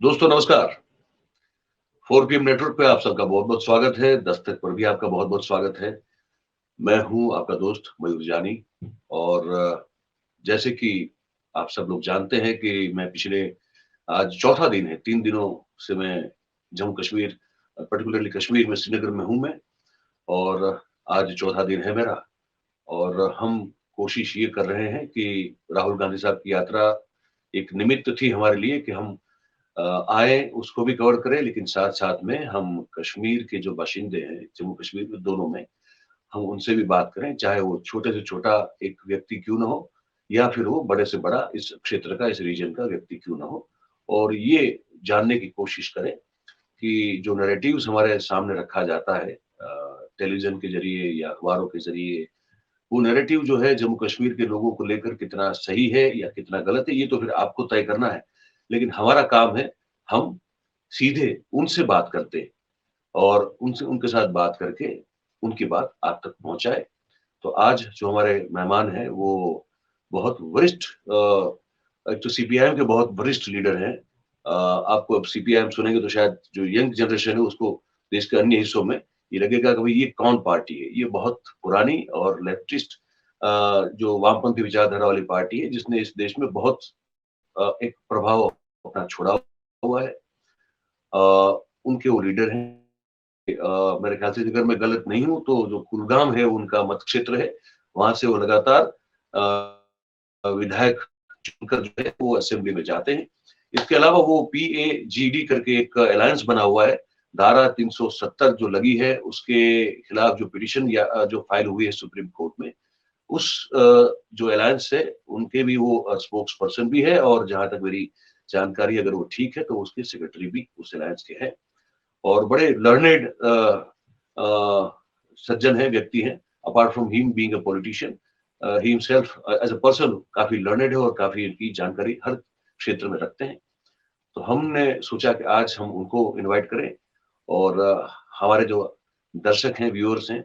दोस्तों नमस्कार। 4PM network पे आप सबका बहुत बहुत स्वागत है। दस्तक पर भी आपका बहुत बहुत स्वागत है। मैं हूं आपका दोस्त मयूर जानी। और जैसे कि आप सब लोग जानते हैं कि मैं पिछले आज चौथा दिन है, 3 दिनों से मैं जम्मू कश्मीर, पर्टिकुलरली कश्मीर में श्रीनगर में हूं मैं। और आज चौथा दिन है मेरा। और हम कोशिश ये कर रहे हैं कि राहुल गांधी साहब की यात्रा एक निमित्त थी हमारे लिए कि हम आए, उसको भी कवर करें, लेकिन साथ साथ में हम कश्मीर के जो बाशिंदे हैं, जम्मू कश्मीर में दोनों में, हम उनसे भी बात करें, चाहे वो छोटे से छोटा एक व्यक्ति क्यों ना हो, या फिर वो बड़े से बड़ा इस क्षेत्र का, इस रीजन का व्यक्ति क्यों ना हो। और ये जानने की कोशिश करें कि जो नैरेटिव्स हमारे सामने रखा जाता है टेलीविजन के जरिए या अखबारों के जरिए, वो नैरेटिव जो है जम्मू कश्मीर के लोगों को लेकर कितना सही है या कितना गलत है, ये तो फिर आपको तय करना है। लेकिन हमारा काम है, हम सीधे उनसे बात करते हैं और उनसे उनके साथ बात करके उनकी बात आप तक पहुंचाए। तो आज जो हमारे मेहमान हैं वो बहुत वरिष्ठ, एक तो सीपीआईएम के बहुत वरिष्ठ लीडर हैं। आपको अब सीपीआईएम सुनेंगे तो शायद जो यंग जनरेशन है उसको देश के अन्य हिस्सों में ये लगेगा कि भाई ये कौन पार्टी है। ये बहुत पुरानी और लेफ्टिस्ट जो वामपंथी विचारधारा वाली पार्टी है, जिसने इस देश में बहुत एक प्रभाव अपना छोड़ा हुआ है। उनके वो लीडर हैं। मेरे ख्याल से अगर मैं गलत नहीं हूं तो जो कुलगाम है उनका मत क्षेत्र है, वहां से वो लगातार विधायक चुनकर जो है वो असेंबली में जाते हैं। इसके अलावा वो PAGD करके एक अलायंस बना हुआ है। धारा 370 जो लगी है उसके खिलाफ जो पिटिशन या जो फाइल हुई है सुप्रीम कोर्ट में, उस जो अलायंस है उनके भी वो स्पोक्स पर्सन भी है। और जहां तक मेरी जानकारी अगर वो ठीक है तो उसके सेक्रेटरी भी उस अलायंस के हैं। और बड़े लर्नेड सज्जन है, व्यक्ति हैं। Apart from him being a politician, he himself as a person काफी लर्नेड है और काफी इनकी जानकारी हर क्षेत्र में रखते हैं। तो हमने सोचा कि आज हम उनको इनवाइट करें और हमारे जो दर्शक हैं, व्यूअर्स हैं,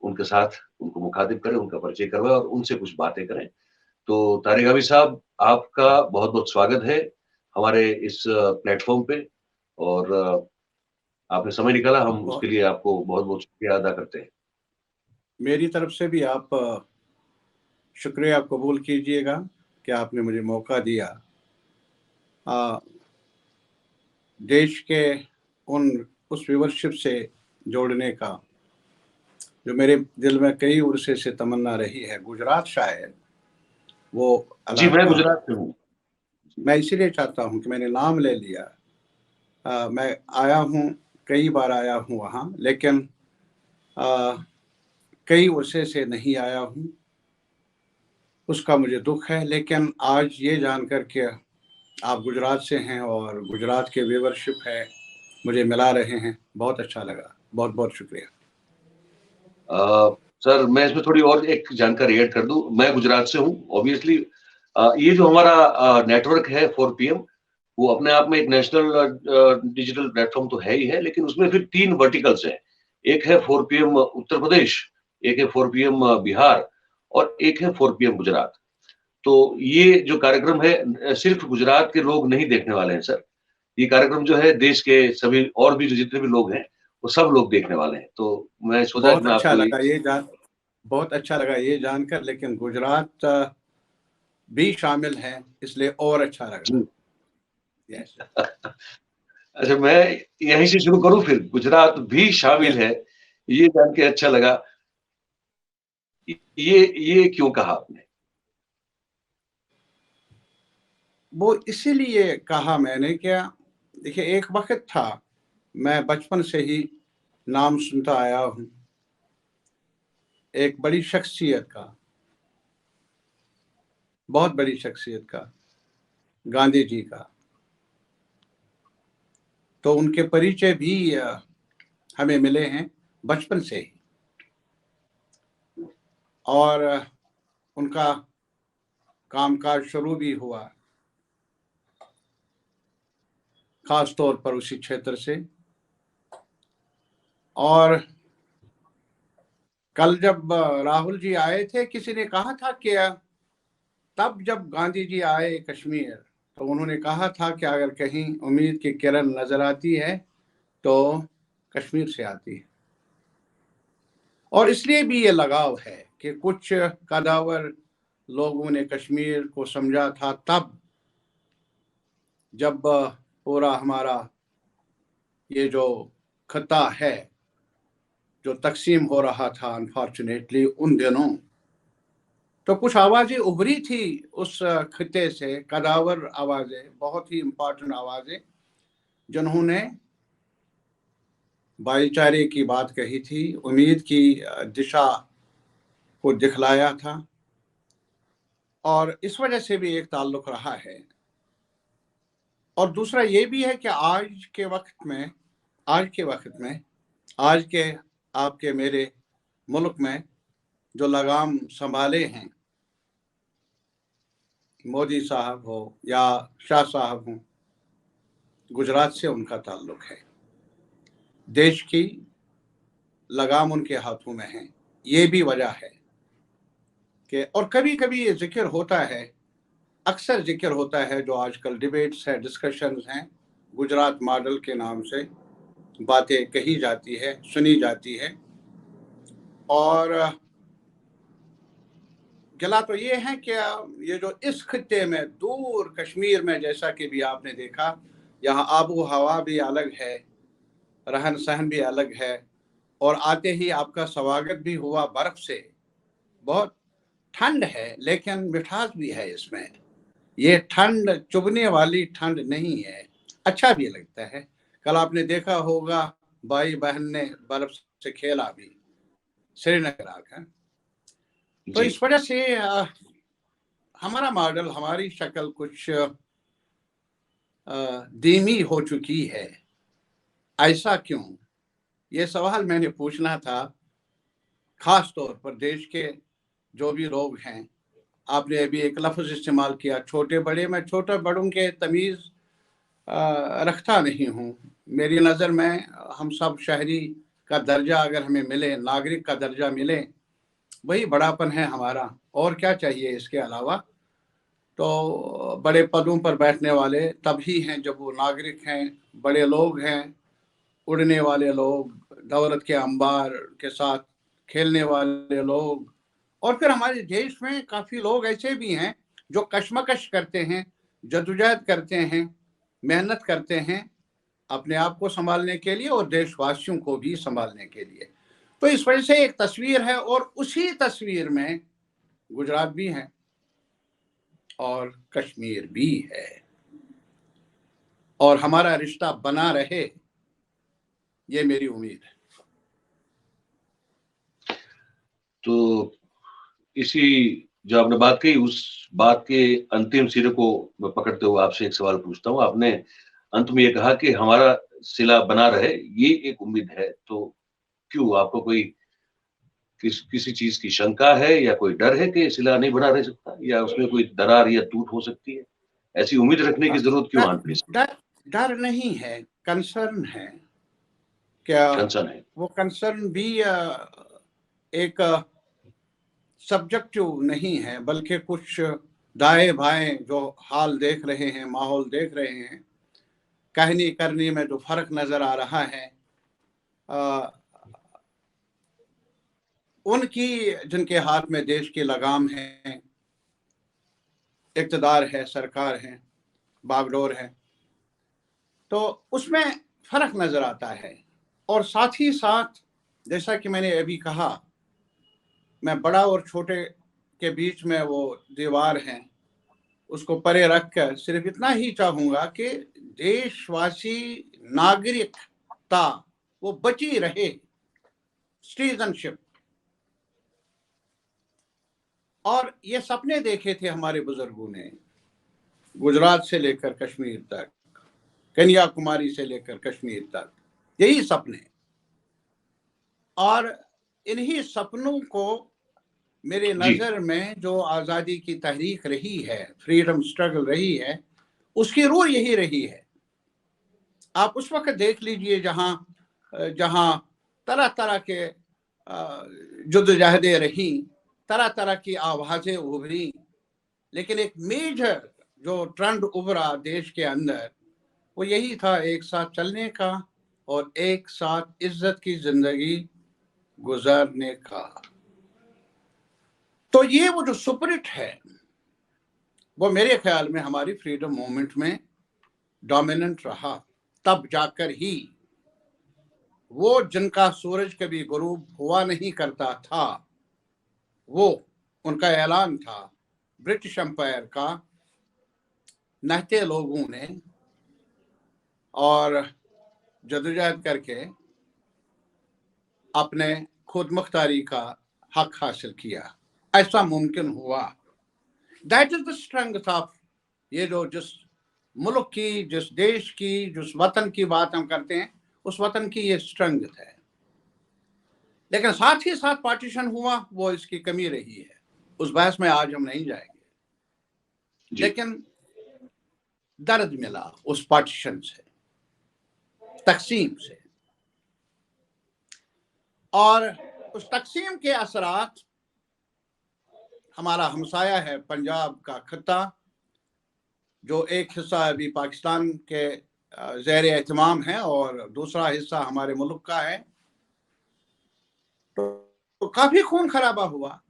उनके साथ उनको मुखातिब करें, उनका परिचय करवाएं और उनसे कुछ बातें करें। तो तारिक हावी साहब, आपका बहुत बहुत स्वागत है हमारे इस प्लेटफॉर्म पे। और आपने समय निकाला, हम उसके लिए आपको बहुत बहुत शुक्रिया अदा करते हैं। मेरी तरफ से भी आप शुक्रिया कबूल कीजिएगा कि आपने मुझे मौका दिया देश के उस व्यूवरशिप से जोड़ने का जो मेरे दिल में कई उर्से से तमन्ना रही है। गुजरात शायद वो जी, मैं इलाका, गुजरात से हूँ। मैं इसीलिए चाहता हूँ कि मैंने नाम ले लिया। मैं आया हूँ, कई बार आया हूँ वहाँ, लेकिन कई उर्से से नहीं आया हूँ, उसका मुझे दुख है। लेकिन आज ये जानकर के आप गुजरात से हैं और गुजरात के व्यूवरशिप है, मुझे मिला रहे हैं, बहुत अच्छा लगा। बहुत बहुत शुक्रिया। सर, मैं इसमें थोड़ी और एक जानकारी ऐड कर दूं। मैं गुजरात से हूँ ऑब्वियसली। ये जो हमारा नेटवर्क है 4PM, वो अपने आप में एक नेशनल डिजिटल प्लेटफॉर्म तो है ही है, लेकिन उसमें फिर 3 वर्टिकल्स हैं। एक है 4PM उत्तर प्रदेश, एक है 4PM बिहार और एक है 4PM गुजरात। तो ये जो कार्यक्रम है सिर्फ गुजरात के लोग नहीं देखने वाले हैं सर। ये कार्यक्रम जो है देश के सभी और भी जितने भी लोग हैं वो सब लोग देखने वाले हैं। तो मैं सोचा कि बहुत मैं अच्छा आपको लगा ये बहुत अच्छा लगा ये जानकर, लेकिन गुजरात भी शामिल है, इसलिए और अच्छा लगा। यस अच्छा, मैं यहीं से शुरू करूं, फिर गुजरात भी शामिल यस। है, ये जान के अच्छा लगा। ये क्यों कहा आपने? वो इसीलिए कहा मैंने, क्या देखिए, एक वक्त था, मैं बचपन से ही नाम सुनता आया हूँ एक बड़ी शख्सियत का, बहुत बड़ी शख्सियत का, गांधी जी का। तो उनके परिचय भी हमें मिले हैं बचपन से ही। और उनका कामकाज शुरू भी हुआ खास तौर पर उसी क्षेत्र से। और कल जब राहुल जी आए थे, किसी ने कहा था कि तब जब गांधी जी आए कश्मीर तो उन्होंने कहा था कि अगर कहीं उम्मीद की किरण नजर आती है तो कश्मीर से आती है। और इसलिए भी ये लगाव है कि कुछ कदावर लोगों ने कश्मीर को समझा था तब जब पूरा हमारा ये जो खत्ता है जो तकसीम हो रहा था अनफॉर्चुनेटली उन दिनों, तो कुछ आवाज़ें उभरी थी उस खित्ते से, कदावर आवाज़ें, बहुत ही इम्पोर्टेंट आवाज़ें, जिन्होंने भाईचारे की बात कही थी, उम्मीद की दिशा को दिखलाया था। और इस वजह से भी एक ताल्लुक रहा है। और दूसरा ये भी है कि आज के वक्त में आज के आपके मेरे मुल्क में जो लगाम संभाले हैं, मोदी साहब हो या शाह साहब हो, गुजरात से उनका ताल्लुक है। देश की लगाम उनके हाथों में है। ये भी वजह है कि और कभी कभी ये जिक्र होता है, अक्सर जिक्र होता है, जो आजकल डिबेट्स है, डिस्कशंस हैं, गुजरात मॉडल के नाम से बातें कही जाती है, सुनी जाती है। और गिला तो ये है कि ये जो इस खित्ते में दूर कश्मीर में, जैसा कि भी आपने देखा, यहाँ आबो हवा भी अलग है, रहन सहन भी अलग है, और आते ही आपका स्वागत भी हुआ बर्फ से। बहुत ठंड है लेकिन मिठास भी है इसमें। ये ठंड चुभने वाली ठंड नहीं है, अच्छा भी लगता है। कल आपने देखा होगा भाई बहन ने बर्फ से खेला भी श्रीनगर आकर। तो इस वजह से हमारा मॉडल, हमारी शक्ल कुछ धीमी हो चुकी है। ऐसा क्यों? ये सवाल मैंने पूछना था, खास तौर पर देश के जो भी लोग हैं। आपने अभी एक लफ्ज़ इस्तेमाल किया छोटे बड़े, मैं छोटे बड़ों के तमीज़ रखता नहीं हूँ। मेरी नज़र में हम सब शहरी का दर्जा अगर हमें मिले, नागरिक का दर्जा मिले, वही बड़ापन है हमारा। और क्या चाहिए इसके अलावा? तो बड़े पदों पर बैठने वाले तभी हैं जब वो नागरिक हैं, बड़े लोग हैं, उड़ने वाले लोग, दौलत के अंबार के साथ खेलने वाले लोग। और फिर हमारे देश में काफ़ी लोग ऐसे भी हैं जो कशमकश करते हैं, जद्दोजहद करते हैं, मेहनत करते हैं अपने आप को संभालने के लिए और देशवासियों को भी संभालने के लिए। तो इस वजह से एक तस्वीर है, और उसी तस्वीर में गुजरात भी है और कश्मीर भी है, और हमारा रिश्ता बना रहे, ये मेरी उम्मीद है। तो इसी जो आपने बात कही, उस बात के अंतिम सिरे को मैं पकड़ते हुए आपसे एक सवाल पूछता हूँ। आपने अंत में ये कहा कि हमारा सिला बना रहे, ये एक उम्मीद है। तो क्यों? आपको कोई किसी चीज की शंका है या कोई डर है कि सिला नहीं बना रह सकता, या उसमें कोई दरार या टूट हो सकती है? ऐसी उम्मीद रखने की जरूरत क्यों आती है? डर नहीं है, कंसर्न है। क्या कंसर्न है? वो कंसर्न भी एक सब्जेक्टिव नहीं है, बल्कि कुछ दाएं बाएं जो हाल देख रहे हैं, माहौल देख रहे हैं, कहनी करनी में जो फर्क नजर आ रहा है, उनकी जिनके हाथ में देश की लगाम है, इक़्तिदार है, सरकार है, बागडोर है, तो उसमें फर्क नजर आता है। और साथ ही साथ, जैसा कि मैंने अभी कहा, मैं बड़ा और छोटे के बीच में वो दीवार है, उसको परे रखकर सिर्फ इतना ही चाहूंगा कि देशवासी नागरिकता वो बची रहे, सिटीजनशिप। और ये सपने देखे थे हमारे बुजुर्गों ने, गुजरात से लेकर कश्मीर तक, कन्याकुमारी से लेकर कश्मीर तक, यही सपने। और इन्हीं सपनों को मेरे नज़र में जो आज़ादी की तहरीक रही है, फ्रीडम स्ट्रगल रही है, उसकी रूह यही रही है। आप उस वक्त देख लीजिए जहाँ तरह तरह के जद्दोजहदें रही, तरह तरह की आवाज़ें उभरी, लेकिन एक मेजर जो ट्रेंड उभरा देश के अंदर वो यही था, एक साथ चलने का और एक साथ इज्जत की जिंदगी गुजारने का। तो ये वो जो स्पिरिट है वो मेरे ख्याल में हमारी फ्रीडम मूवमेंट में डोमिनेंट रहा। तब जाकर ही वो जिनका सूरज कभी गुरूब हुआ नहीं करता था, वो उनका ऐलान था ब्रिटिश एम्पायर का, नहते लोगों ने और जदोजहद करके अपने खुद मुख्तारी का हक हासिल किया। ऐसा मुमकिन हुआ। That is the strength of ये जो जिस मुल्क की, जिस देश की, जिस वतन की बात हम करते हैं, उस वतन की ये स्ट्रेंथ है। लेकिन साथ ही साथ पार्टीशन हुआ, वो इसकी कमी रही है। उस बहस में आज हम नहीं जाएंगे। लेकिन दर्द मिला उस पार्टीशन से, तकसीम से, और उस तकसीम के असरात हमारा हमसाया है पंजाब का खत्ता, जो एक हिस्सा अभी पाकिस्तान के ज़ेर एहतमाम है और दूसरा हिस्सा हमारे मुल्क का है। तो काफी खून खराबा हुआ,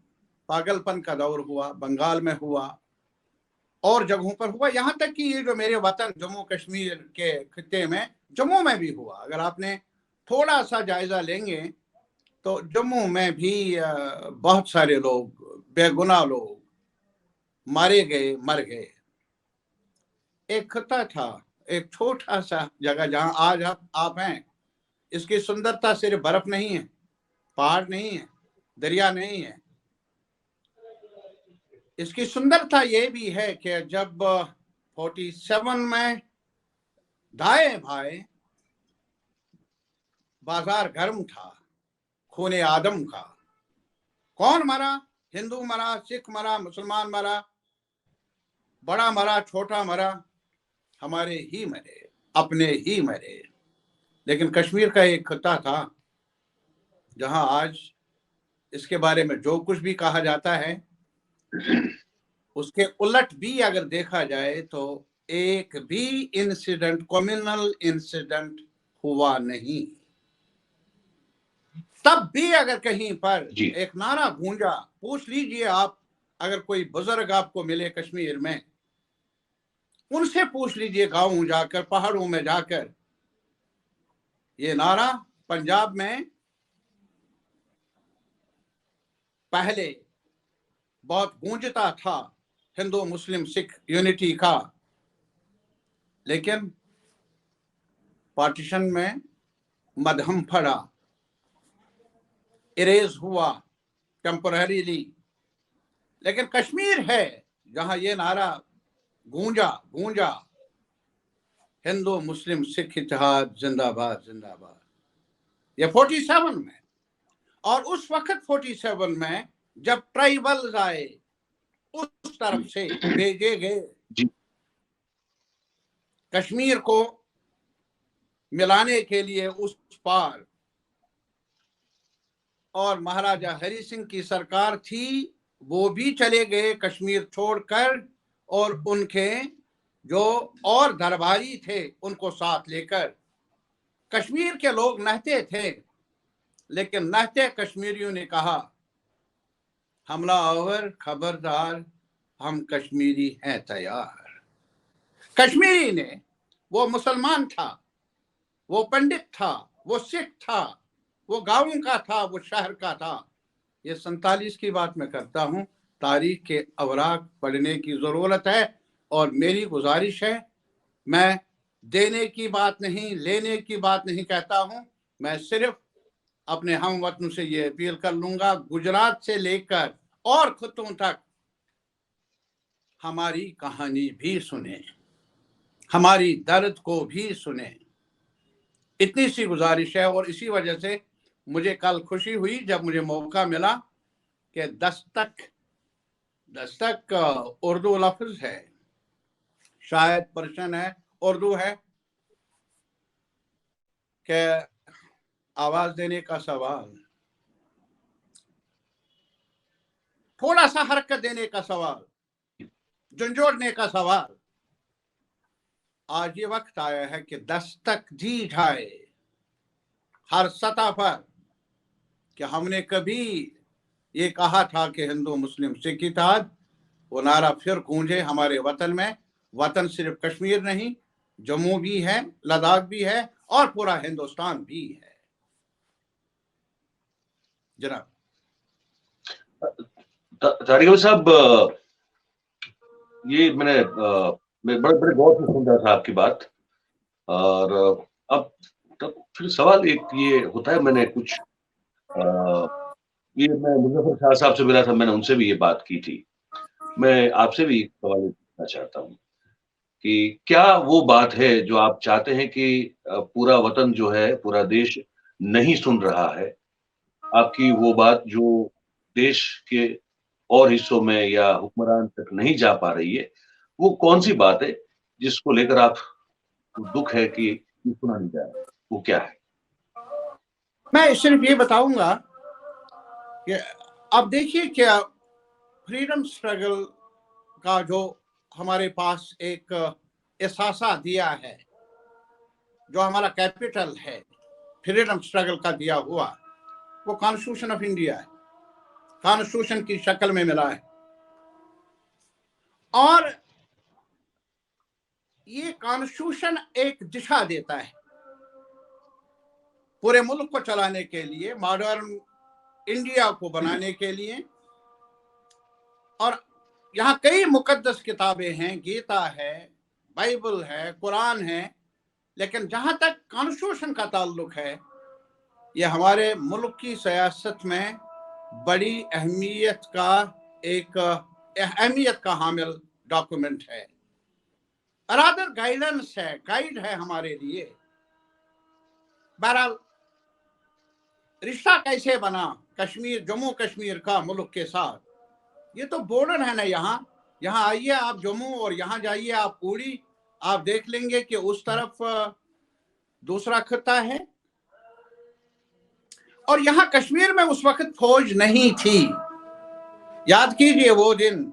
पागलपन का दौर हुआ, बंगाल में हुआ और जगहों पर हुआ, यहाँ तक कि ये जो मेरे वतन जम्मू कश्मीर के खित्ते में, जम्मू में भी हुआ। अगर आपने थोड़ा सा जायजा लेंगे तो जम्मू में भी बहुत सारे लोग, बेगुनाह लोग मारे गए, मर गए। एक खत्ता था, एक छोटा सा जगह जहां आज आप हैं। इसकी सुंदरता सिर्फ बर्फ नहीं है, पहाड़ नहीं है, दरिया नहीं है। इसकी सुंदरता ये भी है कि जब 47 में दाएं भाई बाजार गर्म था, खूने आदम का। कौन मरा? हिंदू मरा, सिख मरा, मुसलमान मरा, बड़ा मरा, छोटा मरा, हमारे ही मरे, अपने ही मरे। लेकिन कश्मीर का एक खत्ता था जहां आज इसके बारे में जो कुछ भी कहा जाता है, उसके उलट भी अगर देखा जाए तो एक भी इंसिडेंट, कम्युनल इंसिडेंट हुआ नहीं। तब भी अगर कहीं पर एक नारा गूंजा, पूछ लीजिए आप, अगर कोई बुजुर्ग आपको मिले कश्मीर में, उनसे पूछ लीजिए गांव जाकर, पहाड़ों में जाकर, ये नारा पंजाब में पहले बहुत गूंजता था, हिंदू मुस्लिम सिख यूनिटी का। लेकिन पार्टीशन में मध्यम पड़ा, इरेज हुआ टेम्पररीली। लेकिन कश्मीर है जहां ये नारा गूंजा गूंजा, हिंदू मुस्लिम सिख इत्तेहाद जिंदाबाद जिंदाबाद। ये 47 में, और उस वक्त 47 में जब ट्राइबल्स आए, उस तरफ से भेजे गए कश्मीर को मिलाने के लिए उस पार, और महाराजा हरि सिंह की सरकार थी, वो भी चले गए कश्मीर छोड़कर, और उनके जो और दरबारी थे उनको साथ लेकर। कश्मीर के लोग नहते थे, लेकिन नहते कश्मीरियों ने कहा, हमलावर खबरदार, हम कश्मीरी हैं तैयार। कश्मीरी ने, वो मुसलमान था, वो पंडित था, वो सिख था, वो गांव का था, वो शहर का था। ये 47 की बात मैं करता हूं। तारीख के अवराक पढ़ने की जरूरत है। और मेरी गुजारिश है, मैं देने की बात नहीं, लेने की बात नहीं कहता हूं, मैं सिर्फ अपने हम वतन से ये अपील कर लूंगा, गुजरात से लेकर और खित्तों तक हमारी कहानी भी सुने, हमारी दर्द को भी सुने। इतनी सी गुजारिश है। और इसी वजह से मुझे कल खुशी हुई जब मुझे मौका मिला कि दस्तक उर्दू लफ्ज है, शायद पर्शियन है, उर्दू है, कि आवाज देने का सवाल, थोड़ा सा हरकत देने का सवाल, झंझोड़ने का सवाल, आज ये वक्त आया है कि दस्तक दी जाए हर सतह पर कि हमने कभी ये कहा था कि हिंदू मुस्लिम सिख इत्तेहाद, वो नारा फिर गूंजे हमारे वतन में। वतन सिर्फ कश्मीर नहीं, जम्मू भी है, लद्दाख भी है और पूरा हिंदुस्तान भी है। जनाब तारिक अहमद साहब, ये मैं बड़े बड़े गौर से सुन रहा था आपकी बात। और अब तब फिर सवाल एक ये होता है, मैंने कुछ ये मैं मुजफ्फर शाह साहब से मिला था, मैंने उनसे भी ये बात की थी। मैं आपसे भी एक सवाल पूछना चाहता हूँ कि क्या वो बात है जो आप चाहते हैं कि पूरा वतन जो है, पूरा देश नहीं सुन रहा है, आपकी वो बात जो देश के और हिस्सों में या हुक्मरान तक नहीं जा पा रही है, वो कौन सी बात है जिसको लेकर आप दुख है कि सुना नहीं जा रहा, वो क्या है? मैं सिर्फ ये बताऊंगा कि अब देखिए क्या फ्रीडम स्ट्रगल का जो हमारे पास एक एहसासा दिया है, जो हमारा कैपिटल है फ्रीडम स्ट्रगल का दिया हुआ, वो कॉन्स्टिट्यूशन ऑफ इंडिया है, कॉन्स्टिट्यूशन की शक्ल में मिला है। और ये कॉन्स्टिट्यूशन एक दिशा देता है पूरे मुल्क को चलाने के लिए, मॉडर्न इंडिया को बनाने के लिए। और यहाँ कई मुकद्दस किताबें हैं, गीता है, बाइबल है, कुरान है, लेकिन जहां तक कॉन्स्टिट्यूशन का ताल्लुक है, ये हमारे मुल्क की सियासत में बड़ी अहमियत का हामिल डॉक्यूमेंट है, रादर गाइडेंस है, गाइड है हमारे लिए। बहरहाल रिश्ता कैसे बना कश्मीर, जम्मू कश्मीर का मुल्क के साथ, ये तो बॉर्डर है ना। यहाँ आइए आप जम्मू और यहाँ जाइए आप उड़ी, आप देख लेंगे कि उस तरफ दूसरा खिता है। और यहाँ कश्मीर में उस वक्त फौज नहीं थी, याद कीजिए वो दिन।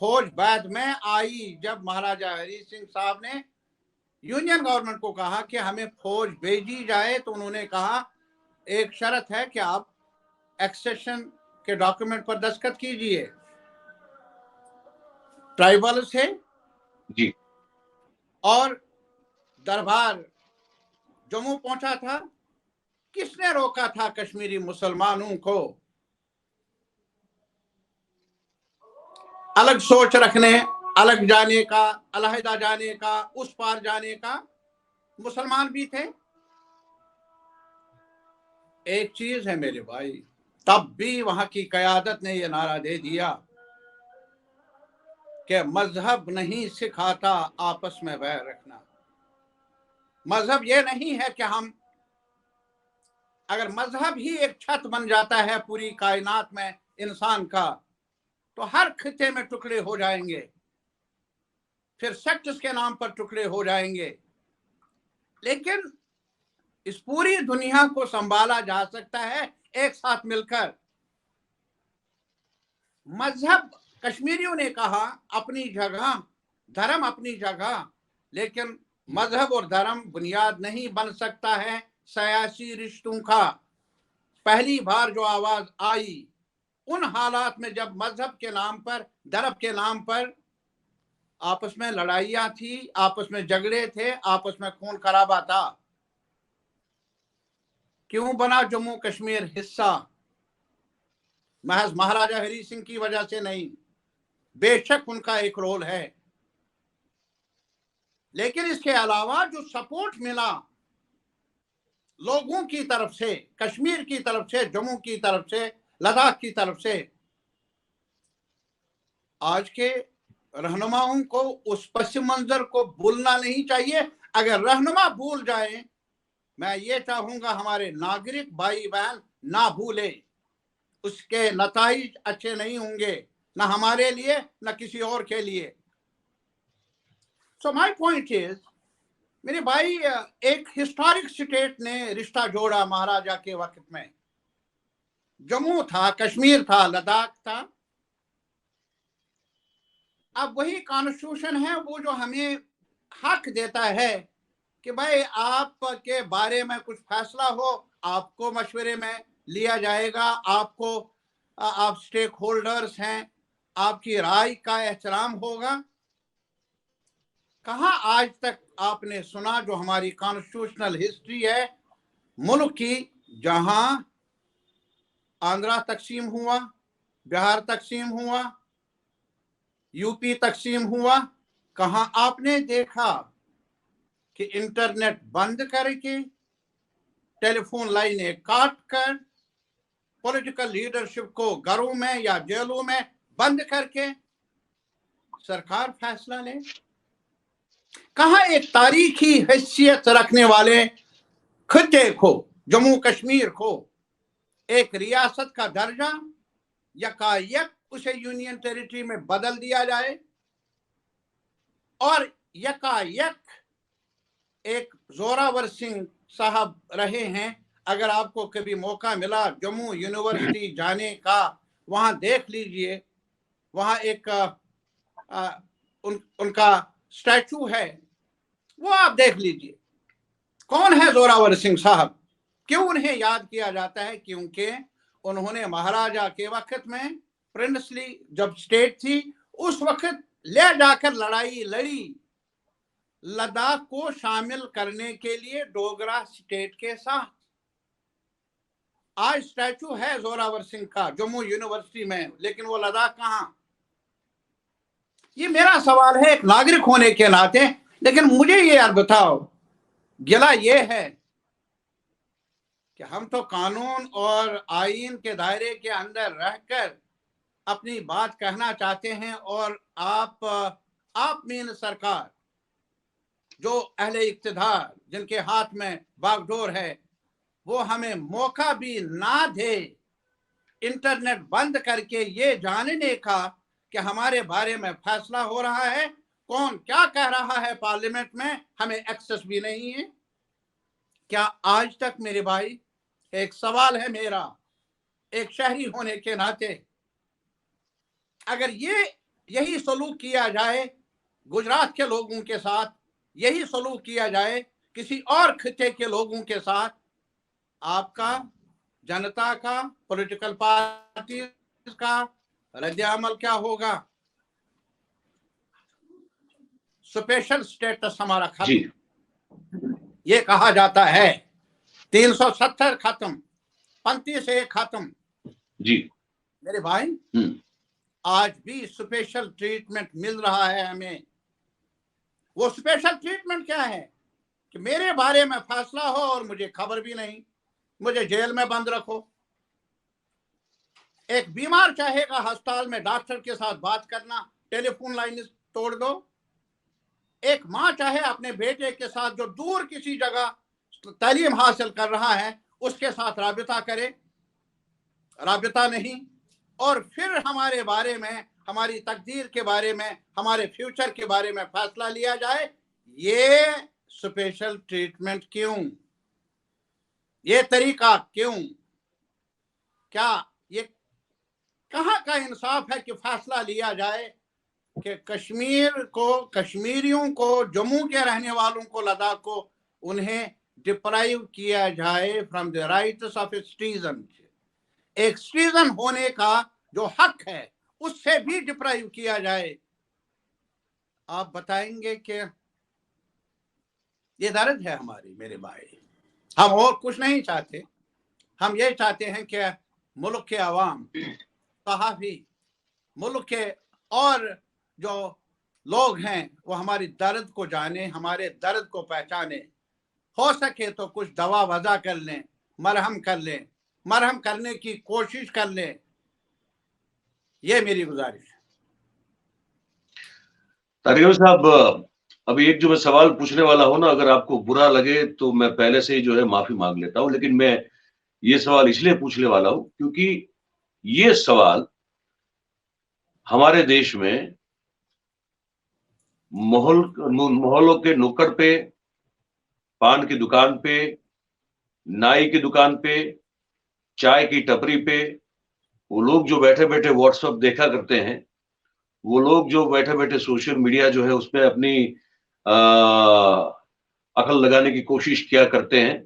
फौज बाद में आई जब महाराजा हरी सिंह साहब ने यूनियन गवर्नमेंट को कहा कि हमें फौज भेजी जाए, तो उन्होंने कहा एक शर्त है कि आप एक्सेशन के डॉक्यूमेंट पर दस्तखत कीजिए। ट्राइबल से जी, और दरबार जम्मू पहुंचा था। किसने रोका था कश्मीरी मुसलमानों को अलग सोच रखने, अलग जाने का, अलहदा जाने का, उस पार जाने का? मुसलमान भी थे। एक चीज है मेरे भाई, तब भी वहां की कयादत ने यह नारा दे दिया कि मजहब नहीं सिखाता आपस में वैर रखना। मजहब ये नहीं है कि हम, अगर मजहब ही एक छत बन जाता है पूरी कायनात में इंसान का, तो हर खिते में टुकड़े हो जाएंगे, फिर सेक्ट्स के नाम पर टुकड़े हो जाएंगे। लेकिन इस पूरी दुनिया को संभाला जा सकता है एक साथ मिलकर। मजहब, कश्मीरियों ने कहा अपनी जगह, धर्म अपनी जगह, लेकिन मजहब और धर्म बुनियाद नहीं बन सकता है सियासी रिश्तों का। पहली बार जो आवाज आई उन हालात में जब मजहब के नाम पर, धर्म के नाम पर आपस में लड़ाइयां थी, आपस में झगड़े थे, आपस में खून खराबा था। क्यों बना जम्मू कश्मीर हिस्सा? महज महाराजा हरी सिंह की वजह से नहीं, बेशक उनका एक रोल है, लेकिन इसके अलावा जो सपोर्ट मिला लोगों की तरफ से, कश्मीर की तरफ से, जम्मू की तरफ से, लद्दाख की तरफ से, आज के रहनुमाओं को उस पस मंजर को भूलना नहीं चाहिए। अगर रहनुमा भूल जाए, मैं ये चाहूंगा हमारे नागरिक भाई बहन ना भूले, उसके नताइज अच्छे नहीं होंगे, ना हमारे लिए ना किसी और के लिए। सो माय पॉइंट इज, मेरे भाई, एक हिस्टोरिक स्टेट ने रिश्ता जोड़ा महाराजा के वक्त में। जम्मू था, कश्मीर था, लद्दाख था। अब वही कॉन्स्टिट्यूशन है वो जो हमें हक देता है कि भाई आपके बारे में कुछ फैसला हो, आपको मशवरे में लिया जाएगा, आपको आप स्टेक होल्डर्स हैं, आपकी राय का एहतराम होगा। कहाँ आज तक आपने सुना जो हमारी कॉन्स्टिट्यूशनल हिस्ट्री है मुल्क की, जहां आंध्रा तकसीम हुआ, बिहार तकसीम हुआ, यूपी तकसीम हुआ, कहां आपने देखा कि इंटरनेट बंद करके, टेलीफोन लाइनें काट कर, पॉलिटिकल लीडरशिप को घरों में या जेलों में बंद करके सरकार फैसला ले? कहां एक तारीखी हैसियत रखने वाले खित्ते को, जम्मू कश्मीर को, एक रियासत का दर्जा यकायक उसे यूनियन टेरिटरी में बदल दिया जाए और यकायक एक जोरावर सिंह साहब रहे हैं। अगर आपको कभी मौका मिला जम्मू यूनिवर्सिटी जाने का, वहां देख लीजिए, वहां एक उनका स्टैचू है, वो आप देख लीजिए। कौन है जोरावर सिंह साहब? क्यों उन्हें याद किया जाता है? क्योंकि उन्होंने महाराजा के वक्त में, प्रिंसली जब स्टेट थी, उस वक्त ले जाकर लड़ाई लड़ी लद्दाख को शामिल करने के लिए डोगरा स्टेट के साथ। आज स्टैचू है जोरावर सिंह का जम्मू यूनिवर्सिटी में, लेकिन वो लद्दाख कहां? ये मेरा सवाल है एक नागरिक होने के नाते। लेकिन मुझे ये यार बताओ, गिला ये है कि हम तो कानून और आईन के दायरे के अंदर रहकर अपनी बात कहना चाहते हैं, और आप मीन सरकार, जो अहले इक्तिदार, जिनके हाथ में बागडोर है, वो हमें मौका भी ना दे इंटरनेट बंद करके ये जानने का कि हमारे बारे में फैसला हो रहा है, कौन क्या कह रहा है पार्लियामेंट में, हमें एक्सेस भी नहीं है। क्या आज तक मेरे भाई, एक सवाल है मेरा एक शहरी होने के नाते, अगर यही सलूक किया जाए गुजरात के लोगों के साथ, यही सलूक किया जाए किसी और खित्ते के लोगों के साथ, आपका, जनता का, पॉलिटिकल पार्टी का रद्द-ए-अमल क्या होगा? स्पेशल स्टेटस हमारा खत्म। ये कहा जाता है 370 खत्म, 35 खत्म। जी मेरे भाई, आज भी स्पेशल ट्रीटमेंट मिल रहा है हमें। वो स्पेशल ट्रीटमेंट क्या है कि मेरे बारे में फैसला हो और मुझे खबर भी नहीं, मुझे जेल में बंद रखो। एक बीमार चाहेगा अस्पताल में डॉक्टर के साथ बात करना, टेलीफोन लाइन तोड़ दो। एक माँ चाहे अपने बेटे के साथ जो दूर किसी जगह तालीम हासिल कर रहा है उसके साथ राबिता करे, राबिता नहीं। और फिर हमारे बारे में, हमारी तकदीर के बारे में, हमारे फ्यूचर के बारे में फैसला लिया जाए। ये स्पेशल ट्रीटमेंट क्यों? ये तरीका क्यों? क्या ये कहाँ का इंसाफ है कि फैसला लिया जाए कि कश्मीर को, कश्मीरियों को, जम्मू के रहने वालों को, लद्दाख को, उन्हें डिप्राइव किया जाए from the rights of a citizen. एक सिटीजन होने का जो हक है उससे भी डिप्राइव किया जाए। आप बताएंगे कि ये दर्द है हमारी, मेरे भाई। हम और कुछ नहीं चाहते, हम ये चाहते हैं कि मुल्क के अवाम, सहाफ़ी, मुल्क के और जो लोग हैं वो हमारी दर्द को जाने, हमारे दर्द को पहचाने। हो सके तो कुछ दवा वज़ा कर लें, मरहम कर लें, मरहम करने की कोशिश कर लें। ये मेरी गुजारिश है। तारिक साहब, अभी एक जो मैं सवाल पूछने वाला हूं ना, अगर आपको बुरा लगे तो मैं पहले से ही जो है माफी मांग लेता हूं, लेकिन मैं ये सवाल इसलिए पूछने वाला हूं क्योंकि ये सवाल हमारे देश में मोहल्लों के नुक्कड़ पे, पान की दुकान पे, नाई की दुकान पे, चाय की टपरी पे, वो लोग जो बैठे बैठे व्हाट्सएप देखा करते हैं, वो लोग जो बैठे बैठे सोशल मीडिया जो है उसमें अपनी अकल लगाने की कोशिश किया करते हैं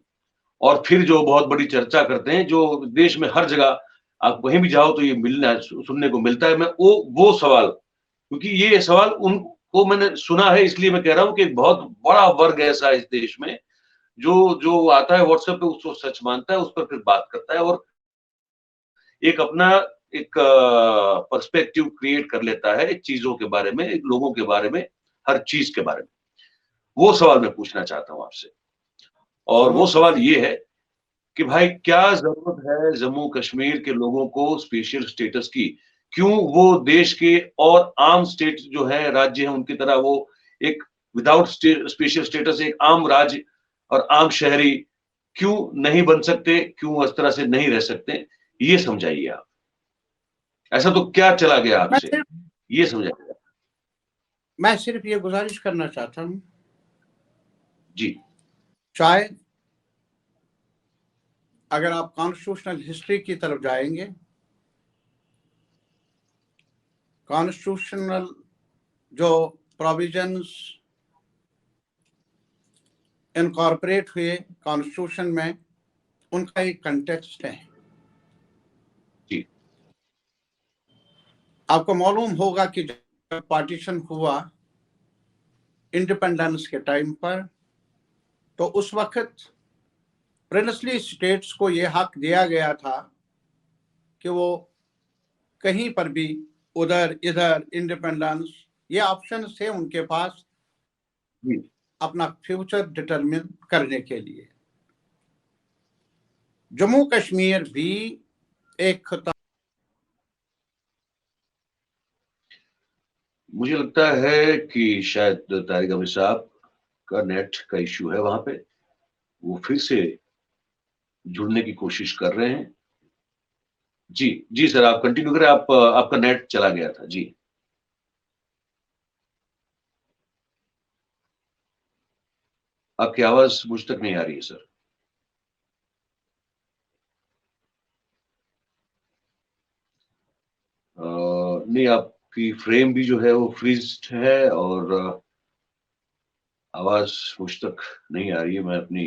और फिर जो बहुत बड़ी चर्चा करते हैं, जो देश में हर जगह आप कहीं भी जाओ तो ये मिलना सुनने को मिलता है। मैं वो सवाल, क्योंकि ये सवाल उनको मैंने सुना है, इसलिए मैं कह रहा हूं कि एक बहुत बड़ा वर्ग ऐसा है इस देश में जो जो आता है व्हाट्सएप पे उसको सच मानता है, उस पर फिर बात करता है और एक अपना एक पर्सपेक्टिव क्रिएट कर लेता है चीजों के बारे में, लोगों के बारे में, हर चीज के बारे में। वो सवाल मैं पूछना चाहता हूं आपसे, और जम्मू वो सवाल कश्मीर ये है कि भाई क्या जरूरत है जम्मू कश्मीर के लोगों को स्पेशल स्टेटस की? क्यों वो देश के और आम स्टेट जो है, राज्य है, उनकी तरह वो एक विदाउट स्पेशल स्टेटस एक आम राज्य और आम शहरी क्यों नहीं बन सकते? क्यों इस तरह से नहीं रह सकते? ये समझाइए आप। ऐसा तो क्या चला गया मैं आपसे? सिर्फ ये समझाइए। मैं सिर्फ ये गुजारिश करना चाहता हूँ, जी शायद अगर आप कॉन्स्टिट्यूशनल हिस्ट्री की तरफ जाएंगे, कॉन्स्टिट्यूशनल जो प्रोविजंस इनकॉर्पोरेट हुए कॉन्स्टिट्यूशन में, उनका एक कंटेक्स्ट है। जी आपको मालूम होगा कि जब पार्टीशन हुआ इंडिपेंडेंस के टाइम पर, तो उस वक्त प्रिंसली स्टेट्स को यह हक दिया गया था कि वो कहीं पर भी उधर इधर इंडिपेंडेंस, ये ऑप्शन थे उनके पास जी। अपना फ्यूचर डिटरमिन करने के लिए। जम्मू कश्मीर भी एक खिता। मुझे लगता है कि शायद तारिक अमीर साहब का नेट का इश्यू है, वहां पे वो फिर से जुड़ने की कोशिश कर रहे हैं। जी जी सर, आप कंटिन्यू करें। आप आपका नेट चला गया था। जी आपकी आवाज मुझ तक नहीं आ रही है सर। नहीं, आपकी फ्रेम भी जो है वो फ्रीज्ड है और आवाज मुझ तक नहीं आ रही है। मैं अपनी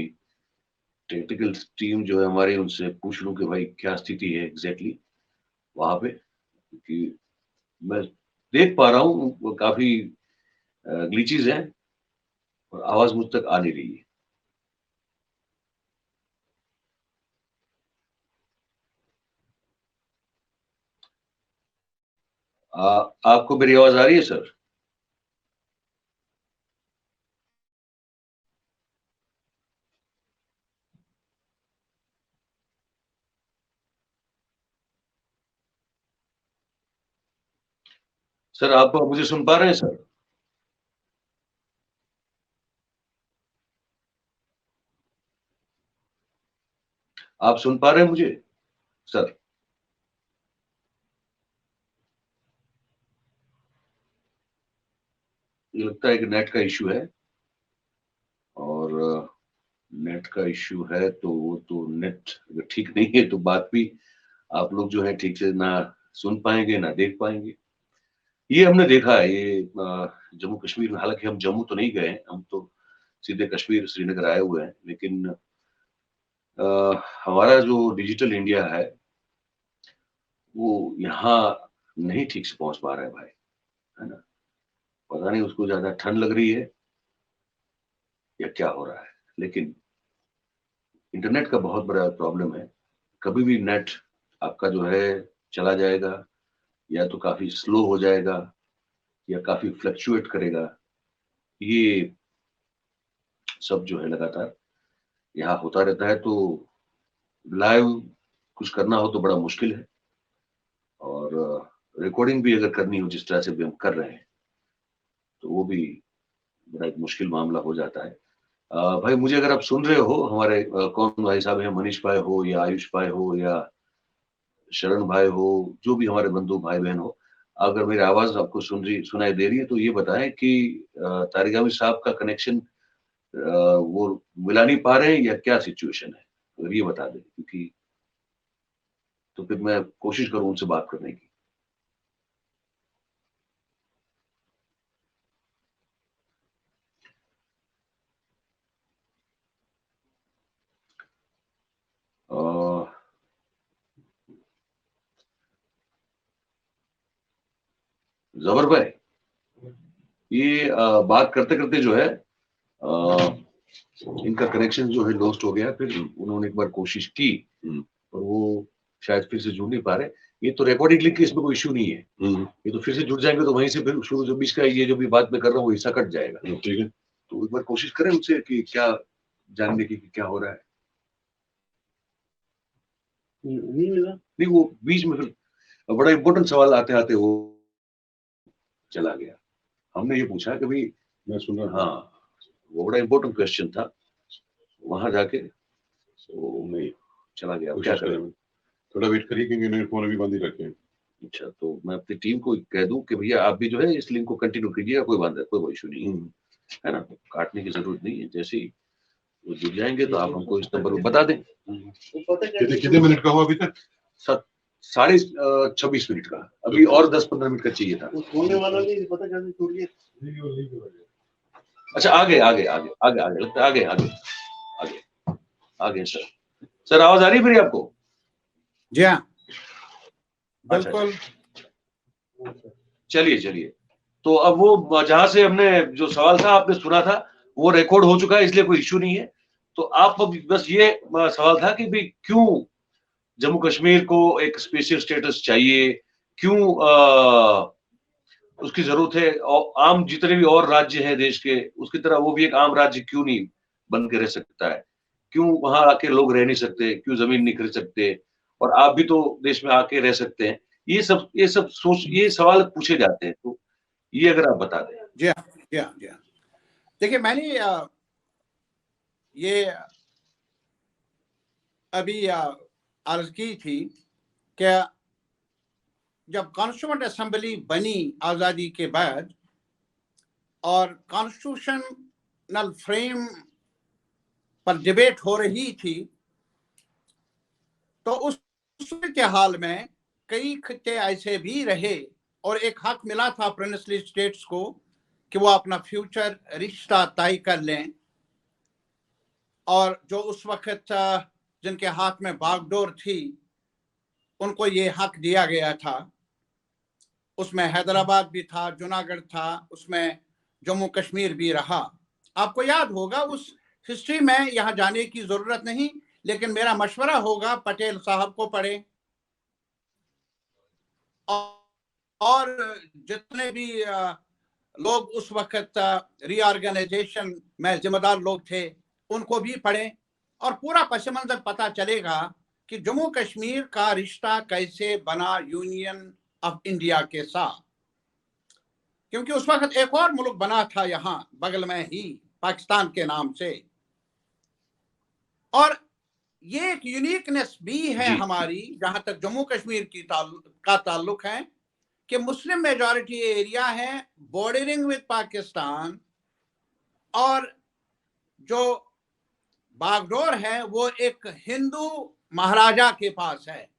टेक्निकल टीम जो है हमारी, उनसे पूछ लूं कि भाई क्या स्थिति है एग्जैक्टली वहां पे, क्योंकि मैं देख पा रहा हूँ वो काफी ग्लिचेस हैं और आवाज मुझ तक आ नहीं रही है। आपको मेरी आवाज आ रही है सर? सर आप मुझे सुन पा रहे हैं सर? आप सुन पा रहे हैं मुझे सर? ये लगता है कि नेट का इश्यू है, और नेट का इश्यू है तो वो तो नेट अगर ठीक नहीं है तो बात भी आप लोग जो है ठीक से ना सुन पाएंगे ना देख पाएंगे। ये हमने देखा है, ये जम्मू कश्मीर में। हालांकि हम जम्मू तो नहीं गए हैं, हम तो सीधे कश्मीर श्रीनगर आए हुए हैं, लेकिन अ, हमारा जो डिजिटल इंडिया है वो यहाँ नहीं ठीक से पहुंच पा रहा है भाई, है ना? पता नहीं उसको ज्यादा ठंड लग रही है या क्या हो रहा है, लेकिन इंटरनेट का बहुत बड़ा प्रॉब्लम है। कभी भी नेट आपका जो है चला जाएगा, या तो काफी स्लो हो जाएगा या काफी फ्लक्चुएट करेगा। ये सब जो है लगातार यहाँ होता रहता है, तो लाइव कुछ करना हो तो बड़ा मुश्किल है, और रिकॉर्डिंग भी अगर करनी हो जिस तरह से भी हम कर रहे हैं तो वो भी बड़ा एक मुश्किल मामला हो जाता है। भाई मुझे अगर आप सुन रहे हो, हमारे कौन भाई साहब हैं, मनीष भाई हो या आयुष भाई हो या शरण भाई हो, जो भी हमारे बंधु भाई बहन हो, अगर मेरी आवाज आपको सुनाई दे रही है तो ये बताएं कि तारिगामी साहब का कनेक्शन वो मिला नहीं पा रहे हैं या क्या सिचुएशन है, अगर ये बता दें, क्योंकि तो फिर मैं कोशिश करूं उनसे बात करने की। जबर भाई, ये बात करते करते जो है इनका कनेक्शन जो है लॉस्ट हो गया। फिर उन्होंने एक बार कोशिश की और वो शायद फिर से जुड़ नहीं पा रहे। ये तो रिकॉर्डिंग लिंक, इसमें कोई इश्यू नहीं है। ये तो फिर से जुड़ जाएंगे तो वहीं से फिर शुरू जो बीच का ये जो भी बात मैं कर रहा हूँ वो हिस्सा कट जाएगा। ठीक है, तो एक बार कोशिश करें उनसे कि क्या जानने की कि क्या हो रहा है। नहीं मिला, नहीं, वो बीच में फिर बड़ा इंपॉर्टेंट सवाल आते आते वो चला गया। हमने ये पूछा कि भाई, मैं सुन रहा, हाँ, वो बड़ा इंपॉर्टेंट क्वेश्चन था, वहां जाके तो मैं चला गया। क्या करें, थोड़ा वेट करिए क्योंकि इन्होंने फोन अभी बंद ही रखे हैं। अच्छा, तो मैं अपनी टीम को कह दूं कि भैया आप भी जो है इस लिंक को कंटिन्यू कीजिएगा, कोई इशू नहीं है ना, काटने की जरूरत नहीं है। जैसे ही वो जुड़ जाएंगे तो आप हमको इस नंबर पर बता दें। कितने मिनट का हुआ अभी तक? 26 मिनट का, अभी और 10-15 मिनट का चाहिए था। होने वाला नहीं पता, कैसे छूट गया। अच्छा, आगे आगे आगे आगे आगे लगता है, आगे आगे आगे आगे। सर आवाज आ रही है मेरी आपको? जी हाँ, बिल्कुल। चलिए चलिए, तो अब वो जहां से हमने जो सवाल था आपने सुना था वो रिकॉर्ड हो चुका है, इसलिए कोई इश्यू नहीं है। तो आप बस ये सवाल था कि भाई क्यों जम्मू कश्मीर को एक स्पेशल स्टेटस चाहिए, क्यों उसकी जरूरत है, और आम जितने भी और राज्य हैं देश के उसकी तरह वो भी एक आम राज्य क्यों नहीं बन के रह सकता है, क्यों वहां आके लोग रह नहीं सकते, क्यों जमीन नहीं खरीद सकते, और आप भी तो देश में आके रह सकते हैं। ये सब सोच, ये सवाल पूछे जाते हैं, तो ये अगर आप बता दें। जी हाँ, जी हाँ, जी हाँ। देखिए, मैंने ये अभी अर्ज की थी कि जब कॉन्स्टिट्यूएंट असेंबली बनी आज़ादी के बाद और कॉन्स्टिट्यूशनल फ्रेम पर डिबेट हो रही थी, तो उस के हाल में कई खित्ते ऐसे भी रहे और एक हक मिला था प्रिंसली स्टेट्स को कि वो अपना फ्यूचर रिश्ता तय कर लें। और जो उस वक्त जिनके हाथ में बागडोर थी उनको ये हक दिया गया था। उसमें हैदराबाद भी था, जूनागढ़ था, उसमें जम्मू कश्मीर भी रहा। आपको याद होगा, उस हिस्ट्री में यहाँ जाने की जरूरत नहीं, लेकिन मेरा मशवरा होगा पटेल साहब को पढ़े और जितने भी लोग उस वक्त रीऑर्गेनाइजेशन में जिम्मेदार लोग थे उनको भी पढ़े, और पूरा पस मंजर पता चलेगा कि जम्मू कश्मीर का रिश्ता कैसे बना यूनियन ऑफ इंडिया के साथ। क्योंकि उस वक्त एक और मुल्क बना था यहाँ बगल में ही, पाकिस्तान के नाम से। और ये एक यूनिकनेस भी है हमारी जहां तक जम्मू कश्मीर की का ताल्लुक है कि मुस्लिम मेजॉरिटी एरिया है बॉर्डरिंग विद पाकिस्तान, और जो बागडोर है वो एक हिंदू महाराजा के पास है।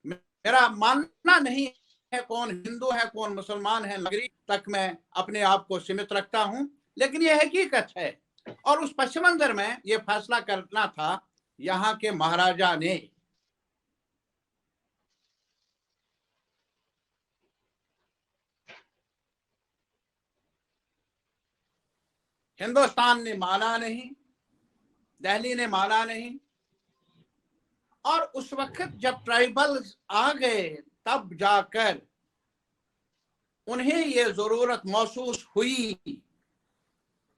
मेरा मानना नहीं है कौन हिंदू है कौन मुसलमान है, नागरिक तक मैं अपने आप को सीमित रखता हूं, लेकिन यह हकीकत है। और उस पस मंजर में यह फैसला करना था यहाँ के महाराजा ने। हिंदुस्तान ने माना नहीं, दिल्ली ने माना नहीं, और उस वक्त जब ट्राइबल्स आ गए तब जाकर उन्हें यह जरूरत महसूस हुई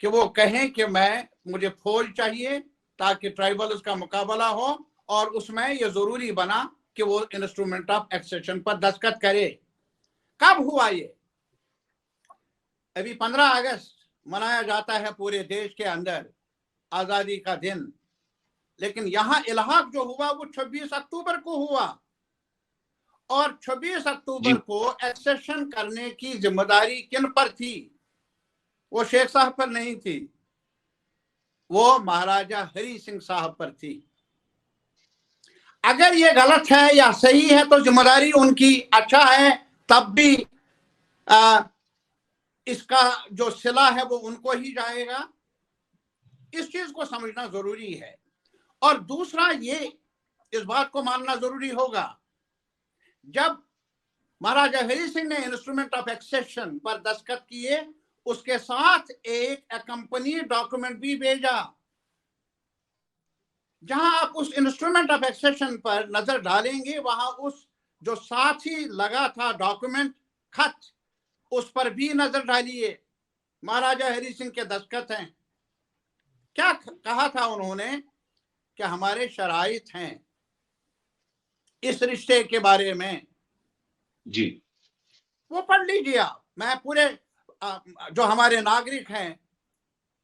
कि वो कहें कि मुझे फौज चाहिए ताकि ट्राइबल्स का मुकाबला हो, और उसमें यह जरूरी बना कि वो इंस्ट्रूमेंट ऑफ एक्सेशन पर दस्तखत करे। कब हुआ ये? अभी 15 अगस्त मनाया जाता है पूरे देश के अंदर आजादी का दिन, लेकिन यहां इल्हाक जो हुआ वो 26 अक्टूबर को हुआ, और 26 अक्टूबर को एक्सेशन करने की जिम्मेदारी किन पर थी? वो शेख साहब पर नहीं थी, वो महाराजा हरि सिंह साहब पर थी। अगर ये गलत है या सही है तो जिम्मेदारी उनकी, अच्छा है तब भी इसका जो सिला है वो उनको ही जाएगा। इस चीज को समझना जरूरी है। और दूसरा ये इस बात को मानना जरूरी होगा, जब महाराजा हरि सिंह ने इंस्ट्रूमेंट ऑफ एक्सेशन पर दस्तखत किए, उसके साथ एक अकम्पनी डॉक्यूमेंट भी भेजा। जहां आप उस इंस्ट्रूमेंट ऑफ एक्सेशन पर नजर डालेंगे, वहां उस जो साथ ही लगा था डॉक्यूमेंट खत, उस पर भी नजर डालिए। महाराजा हरि सिंह के दस्तखत हैं। क्या कहा था उन्होंने कि हमारे शराइत हैं इस रिश्ते के बारे में। जी, वो पढ़ लीजिए आप। मैं पूरे जो हमारे नागरिक हैं,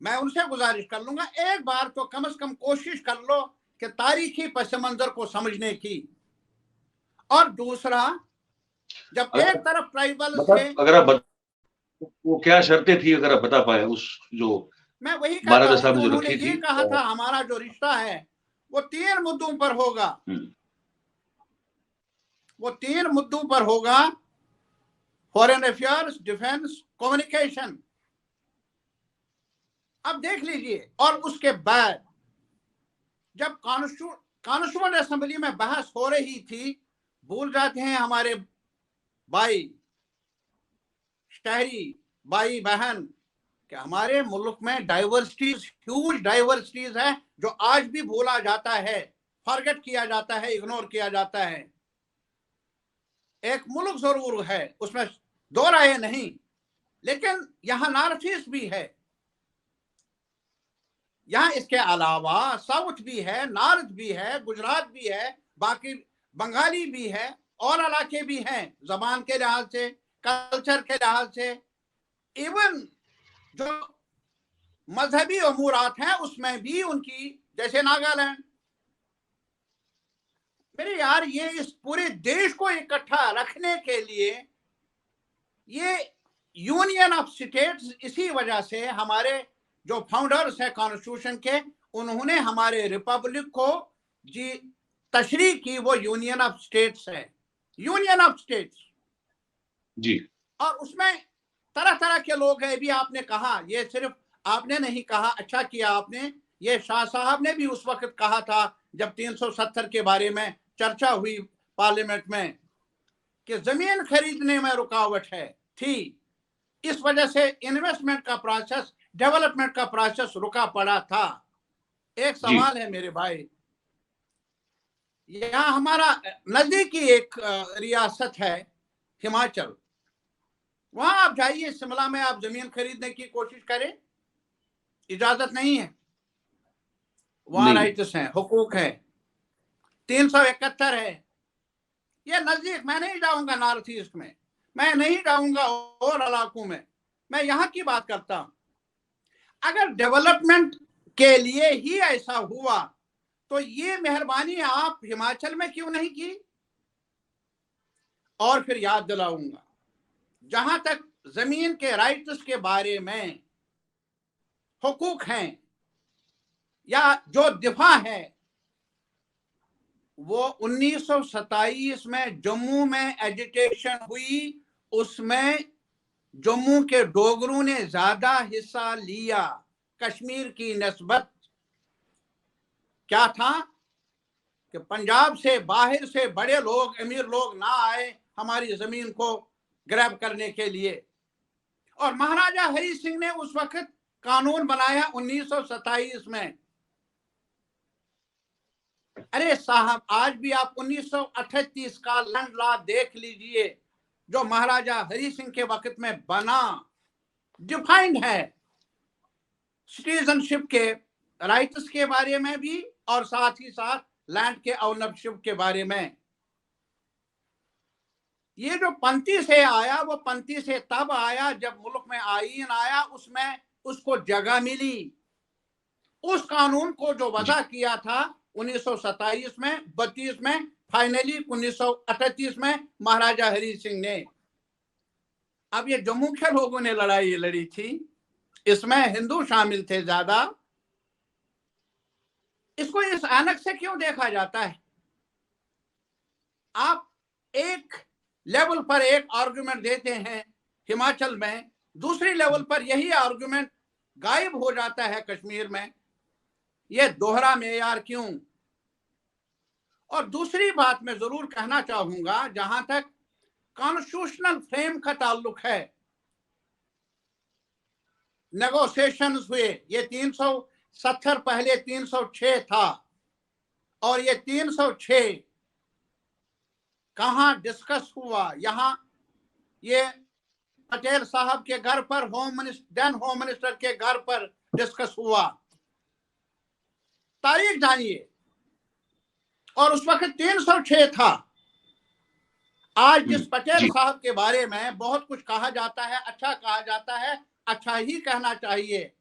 मैं उनसे गुजारिश कर लूंगा, एक बार तो कम से कम कोशिश कर लो कि तारीखी पस मंजर को समझने की। और दूसरा, जब एक तरफ ट्राइबल थे, अगर आप वो क्या शर्तें थी, अगर आप बता पाए उस जो मैं वही कहता महाराजा हूं साहब कि ने जो उन्होंने रखी ये थी। कहा था हमारा जो रिश्ता है वो 3 मुद्दों पर होगा। वो 3 मुद्दों पर होगा: फॉरेन अफेयर्स, डिफेंस, कम्युनिकेशन। अब देख लीजिए। और उसके बाद जब कॉन्स्टिट्यूएंट असेंबली में बहस हो रही थी, भूल जाते हैं हमारे भाई शहरी भाई बहन कि हमारे मुल्क में डाइवर्सिटीज, ह्यूज डाइवर्सिटीज है, जो आज भी भूला जाता है, फॉरगेट किया जाता है, इग्नोर किया जाता है। एक मुल्क जरूर है, उसमें दो राय नहीं, लेकिन यहां नॉर्थ ईस्ट भी है, यहाँ इसके अलावा साउथ भी है, नॉर्थ भी है, गुजरात भी है, बाकी बंगाली भी है, और इलाके भी हैं, जबान के लिहाज से, कल्चर के लिहाज से, इवन जो मजहबी अमूरात हैं उसमें भी उनकी, जैसे नागालैंड। मेरे यार, ये इस पूरे देश को इकट्ठा रखने के लिए ये यूनियन ऑफ स्टेट्स, इसी वजह से हमारे जो फाउंडर्स है कॉन्स्टिट्यूशन के, उन्होंने हमारे रिपब्लिक को जी तशरीह की, वो यूनियन ऑफ स्टेट्स है, यूनियन ऑफ स्टेट्स। जी, और उसमें तरह तरह के लोग हैं। भी आपने कहा, ये सिर्फ आपने नहीं कहा, अच्छा किया आपने, ये शाह साहब ने भी उस वक्त कहा था जब 370 के बारे में चर्चा हुई पार्लियामेंट में कि जमीन खरीदने में रुकावट है थी, इस वजह से इन्वेस्टमेंट का प्रोसेस, डेवलपमेंट का प्रोसेस रुका पड़ा था। एक सवाल है मेरे भाई, यहाँ हमारा नजदीकी एक रियासत है हिमाचल, वहां आप जाइए, शिमला में आप जमीन खरीदने की कोशिश करें, इजाजत नहीं है, वहां राइट्स हैं, हुकूक है, 371 है। ये नजदीक, मैं नहीं जाऊंगा नॉर्थ ईस्ट में, मैं नहीं जाऊंगा और इलाकों में, मैं यहाँ की बात करता हूं। अगर डेवलपमेंट के लिए ही ऐसा हुआ तो ये मेहरबानी आप हिमाचल में क्यों नहीं की? और फिर याद दिलाऊंगा, जहां तक जमीन के राइट्स के बारे में हुकूक हैं या जो दिफा है, वो 1927 में जम्मू में एजिटेशन हुई, उसमें जम्मू के डोगरों ने ज्यादा हिस्सा लिया कश्मीर की निस्बत। क्या था कि पंजाब से, बाहर से बड़े लोग, अमीर लोग ना आए हमारी जमीन को ग्रैब करने के लिए। और महाराजा हरि सिंह ने उस वक्त कानून बनाया 1927 में। अरे साहब, आज भी आप 1938 का लैंड लॉ देख लीजिए, जो महाराजा हरि सिंह के वक्त में बना, डिफाइंड है सिटीजनशिप के राइट्स के बारे में भी, और साथ ही साथ लैंड के ओनरशिप के बारे में। ये जो पंथी से आया, वो पंथी से तब आया जब मुल्क में आईन आया, उसमें उसको जगह मिली। उस कानून को जो वजह किया था 1927 में, 32 में, फाइनली 1938 में महाराजा हरि सिंह ने। अब ये जम्मू के लोगों ने लड़ाई लड़ी थी, इसमें हिंदू शामिल थे ज्यादा। इसको इस ऐनक से क्यों देखा जाता है? आप एक लेवल पर एक आर्गुमेंट देते हैं हिमाचल में, दूसरी लेवल पर यही आर्गुमेंट गायब हो जाता है कश्मीर में। यह दोहरा मेयार क्यों? और दूसरी बात मैं जरूर कहना चाहूंगा, जहां तक कॉन्स्टिट्यूशनल फ्रेम का ताल्लुक है। नेगोशिएशंस हुए, ये 370 पहले 306 था, और ये 306 कहां डिस्कस हुआ? यहां ये पटेल साहब के घर पर, होम मिनिस्टर के घर पर डिस्कस हुआ। तारीख जानिए, और उस वक्त 306 था। आज जिस पटेल साहब के बारे में बहुत कुछ कहा जाता है, अच्छा कहा जाता है, अच्छा ही कहना चाहिए।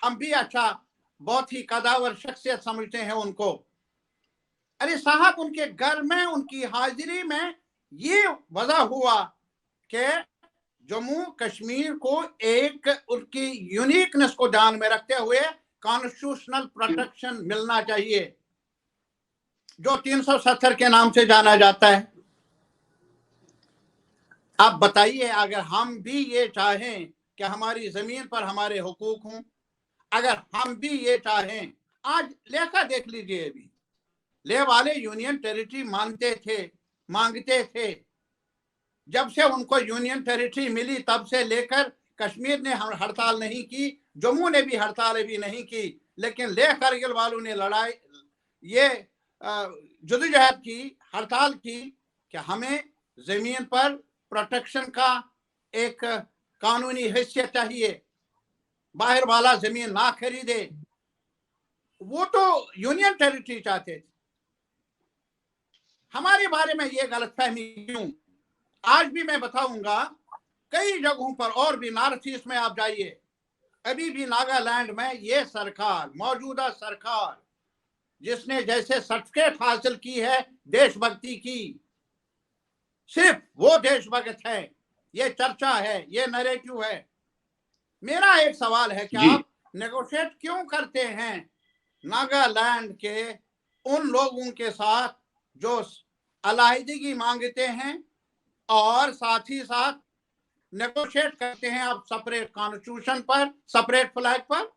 हम भी अच्छा, बहुत ही कदावर शख्सियत समझते हैं उनको। अरे साहब, उनके घर में उनकी हाजिरी में ये वजह हुआ कि जम्मू कश्मीर को एक उनकी यूनिकनेस को ध्यान में रखते हुए कॉन्स्टिट्यूशनल प्रोटेक्शन मिलना चाहिए, जो 370 के नाम से जाना जाता है। आप बताइए, अगर हम भी ये चाहें कि हमारी जमीन पर हमारे हुकूक हों, अगर हम भी ये चाहें, आज लेखा देख लीजिए, अभी ले वाले यूनियन टेरिटरी मांगते थे। जब से उनको यूनियन टेरिटरी मिली तब से लेकर कश्मीर ने हड़ताल नहीं की, जम्मू ने भी हड़ताल भी नहीं की, लेकिन लेह करगिल वालों ने लड़ाई, ये जदोजहद की, हड़ताल की कि हमें जमीन पर प्रोटेक्शन का एक कानूनी हैसियत चाहिए, बाहर वाला जमीन ना खरीदे। वो तो यूनियन टेरिटरी चाहते थे। हमारे बारे में ये गलतफहमी क्यों? आज भी मैं बताऊंगा, कई जगहों पर, और भी नॉर्थ ईस्ट में आप जाइए, अभी भी नागालैंड में ये सरकार, मौजूदा सरकार, जिसने जैसे सर्टिफिकेट हासिल की है देशभक्ति की, सिर्फ वो देशभक्त है, ये चर्चा है, ये नैरेटिव है। मेरा एक सवाल है कि आप नेगोशिएट क्यों करते हैं नागालैंड के उन लोगों के साथ जो अलहदगी मांगते हैं, और साथ ही साथ नेगोशिएट करते हैं आप सेपरेट कॉन्स्टिट्यूशन पर, सेपरेट फ्लैग पर?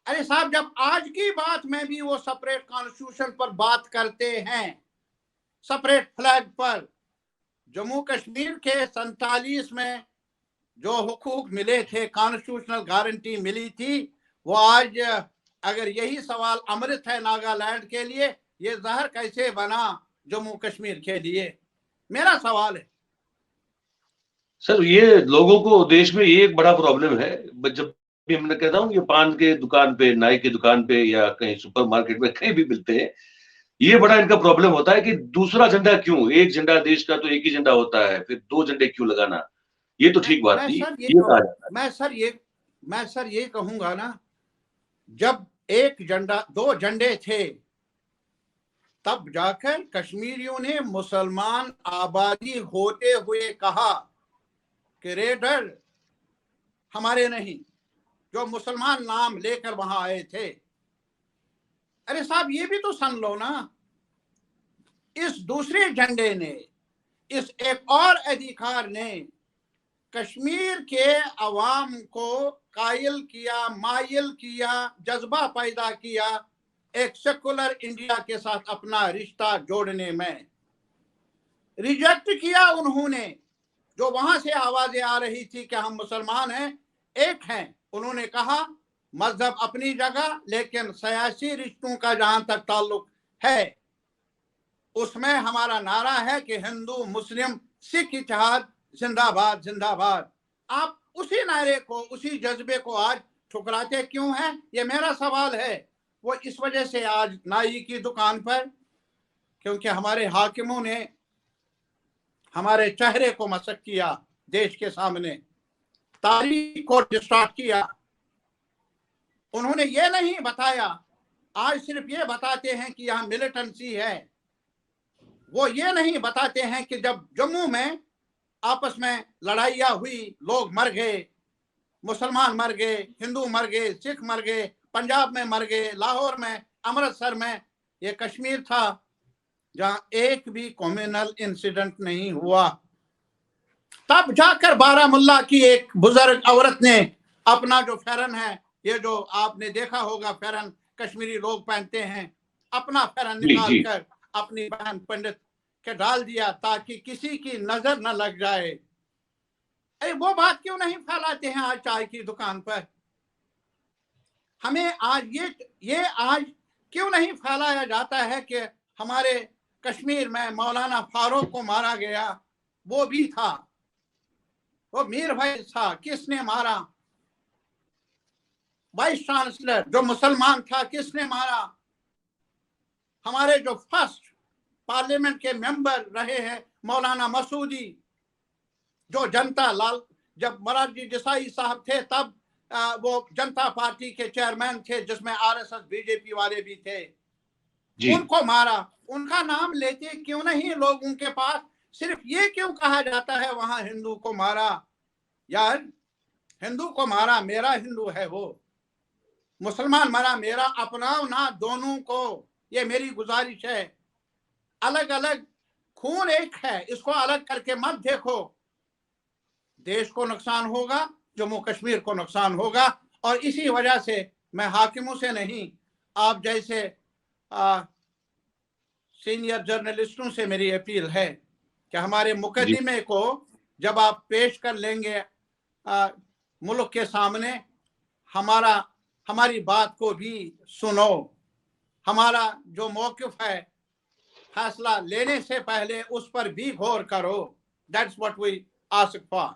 अरे साहब, जब आज की बात में भी वो सेपरेट कॉन्स्टिट्यूशन पर बात करते हैं, सेपरेट फ्लैग पर, जम्मू कश्मीर के 47 में जो हुकूक मिले थे, कॉन्स्टिट्यूशनल गारंटी मिली थी, वो आज अगर यही सवाल अमृत है नागालैंड के लिए, ये जहर कैसे बना जम्मू कश्मीर के लिए? मेरा सवाल है सर। ये लोगों को देश में ये एक बड़ा प्रॉब्लम है। जब भी मैं कहता हूँ, ये पान के दुकान पे, नाई की दुकान पे, या कहीं सुपरमार्केट में कहीं भी मिलते हैं, ये बड़ा इनका प्रॉब्लम होता है कि दूसरा झंडा क्यों? एक झंडा देश का तो एक ही झंडा होता है, फिर दो झंडे क्यों लगाना? ये तो ठीक बात नहीं, ये कहा जाता है। मैं सर ये कहूंगा ना, जब एक झंडा, दो झंडे थे, तब जाकर कश्मीरियों ने मुसलमान आबादी होते हुए कहा कि रेडर हमारे नहीं, जो मुसलमान नाम लेकर वहां आए थे। अरे साहब, ये भी तो सुन लो ना, इस दूसरे झंडे ने, इस एक और अधिकार ने कश्मीर के अवाम को कायल किया, मायल किया, जज्बा पैदा किया एक सेकुलर इंडिया के साथ अपना रिश्ता जोड़ने में। रिजेक्ट किया उन्होंने, जो वहां से आवाजें आ रही थी कि हम मुसलमान हैं, एक हैं। उन्होंने कहा मजहब अपनी जगह, लेकिन सियासी रिश्तों का जहां तक ताल्लुक है, उसमें हमारा नारा है कि हिंदू मुस्लिम सिख इत्तेहाद जिंदाबाद जिंदाबाद। आप उसी नारे को, उसी जज्बे को आज ठुकराते क्यों हैं? ये मेरा सवाल है। वो इस वजह से आज नाई की दुकान पर, क्योंकि हमारे हाकिमों ने हमारे चेहरे को मसक किया, देश के सामने तारीख को डिस्टॉर्ट किया। उन्होंने ये नहीं बताया, आज सिर्फ ये बताते हैं कि यहाँ मिलिटेंसी है। वो ये नहीं बताते हैं कि जब जम्मू में आपस में लड़ाइयाँ हुई, लोग मर गए, मुसलमान मर गए, हिंदू मर गए, सिख मर गए, पंजाब में मर गए, लाहौर में, अमृतसर में, ये कश्मीर था जहां एक भी कम्युनल इंसिडेंट नहीं हुआ। तब जाकर बारामुल्ला की एक बुजुर्ग औरत ने अपना जो फेरन है, ये जो आपने देखा होगा फेरन कश्मीरी लोग पहनते हैं, अपना फेरन निकाल कर अपनी बहन पंडित के डाल दिया ताकि किसी की नजर न लग जाए। अरे वो बात क्यों नहीं फैलाते हैं आज चाय की दुकान पर? हमें आज ये आज क्यों नहीं फैलाया जाता है कि हमारे कश्मीर में मौलाना फारूक को मारा गया, वो भी था, वो मीर भाई था, किसने मारा? वाइस चांसलर जो मुसलमान था, किसने मारा? हमारे जो फर्स्ट पार्लियामेंट के मेंबर रहे हैं मौलाना मसूदी, जो जनता लाल, जब मोरारजी देसाई साहब थे तब वो जनता पार्टी के चेयरमैन थे, जिसमें आरएसएस बीजेपी वाले भी थे, उनको मारा। उनका नाम लेते क्यों नहीं लोग उनके पास? सिर्फ ये क्यों कहा जाता है वहां हिंदू को मारा? यार, हिंदू को मारा, मेरा हिंदू है वो, मुसलमान मारा मेरा, अपनाओ ना दोनों को, ये मेरी गुजारिश है। अलग अलग खून एक है, इसको अलग करके मत देखो। देश को नुकसान होगा, जम्मू कश्मीर को नुकसान होगा, और इसी वजह से मैं हाकिमों से नहीं, आप जैसे सीनियर जर्नलिस्टों से मेरी अपील है कि हमारे मुकदमे को जब आप पेश कर लेंगे मुल्क के सामने, हमारी बात को भी सुनो। हमारा जो मौक़िफ़ है फैसला लेने से पहले उस पर भी गौर करो। That's what we ask for.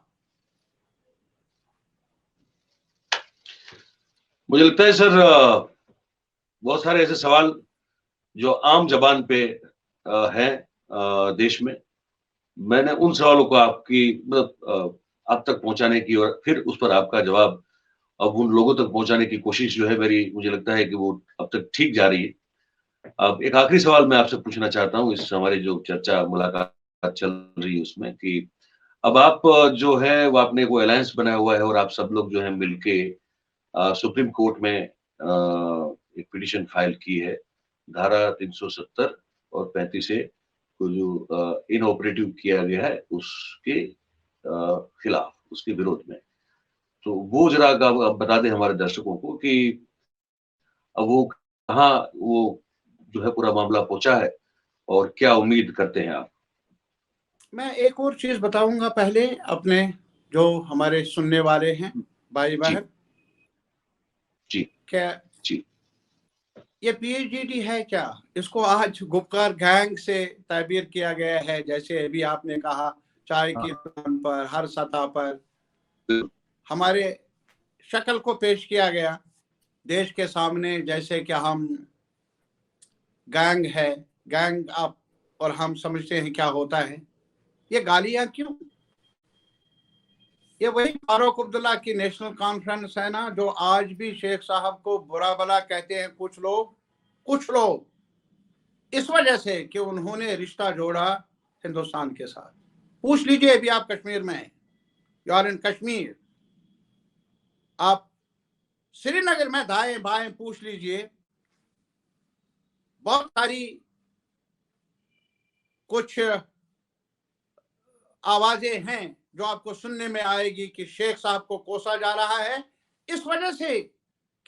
मुझे लगता है सर बहुत सारे ऐसे सवाल जो आम जबान पे हैं देश में, मैंने उन सवालों को आपकी मतलब आप तक पहुंचाने की और फिर उस पर आपका जवाब अब उन लोगों तक पहुंचाने की कोशिश जो है मेरी, मुझे लगता है कि वो अब तक ठीक जा रही है। अब एक आखिरी सवाल मैं आपसे पूछना चाहता हूं इस हमारी जो चर्चा मुलाकात चल रही है उसमें, कि अब आप जो है वो आपने वो अलायंस बनाया हुआ है और आप सब लोग जो है मिलके सुप्रीम कोर्ट में एक पिटीशन फाइल की है धारा 370 और 35 से को जो इनऑपरेटिव किया गया है उसके खिलाफ, उसके विरोध में। तो वो जरा आप बता दें हमारे दर्शकों को कि अब वो कहाँ वो जो है पूरा मामला पहुंचा है और क्या उम्मीद करते हैं आप? मैं एक और चीज बताऊंगा पहले, अपने जो हमारे सुनने वाले हैं भाई बहन, जी क्या जी ये पीएचडी है क्या? इसको आज गुपकार गैंग से ताबीर किया गया है, जैसे अभी आपने कहा चाय की दुकान पर हर सतह पर हमारे शक्ल को पेश किया गया देश के सामने, जैसे कि हम गैंग है, गैंग आप और हम समझते हैं क्या होता है। ये गालियां क्यों? ये वही फारूक अब्दुल्ला की नेशनल कॉन्फ्रेंस है ना, जो आज भी शेख साहब को बुरा भला कहते हैं कुछ लोग इस वजह से कि उन्होंने रिश्ता जोड़ा हिंदुस्तान के साथ। पूछ लीजिए, अभी आप कश्मीर में हैं, यू आर इन कश्मीर, आप श्रीनगर में दाएं बाएं पूछ लीजिए, बहुत सारी कुछ आवाजें हैं जो आपको सुनने में आएगी कि शेख साहब को कोसा जा रहा है इस वजह से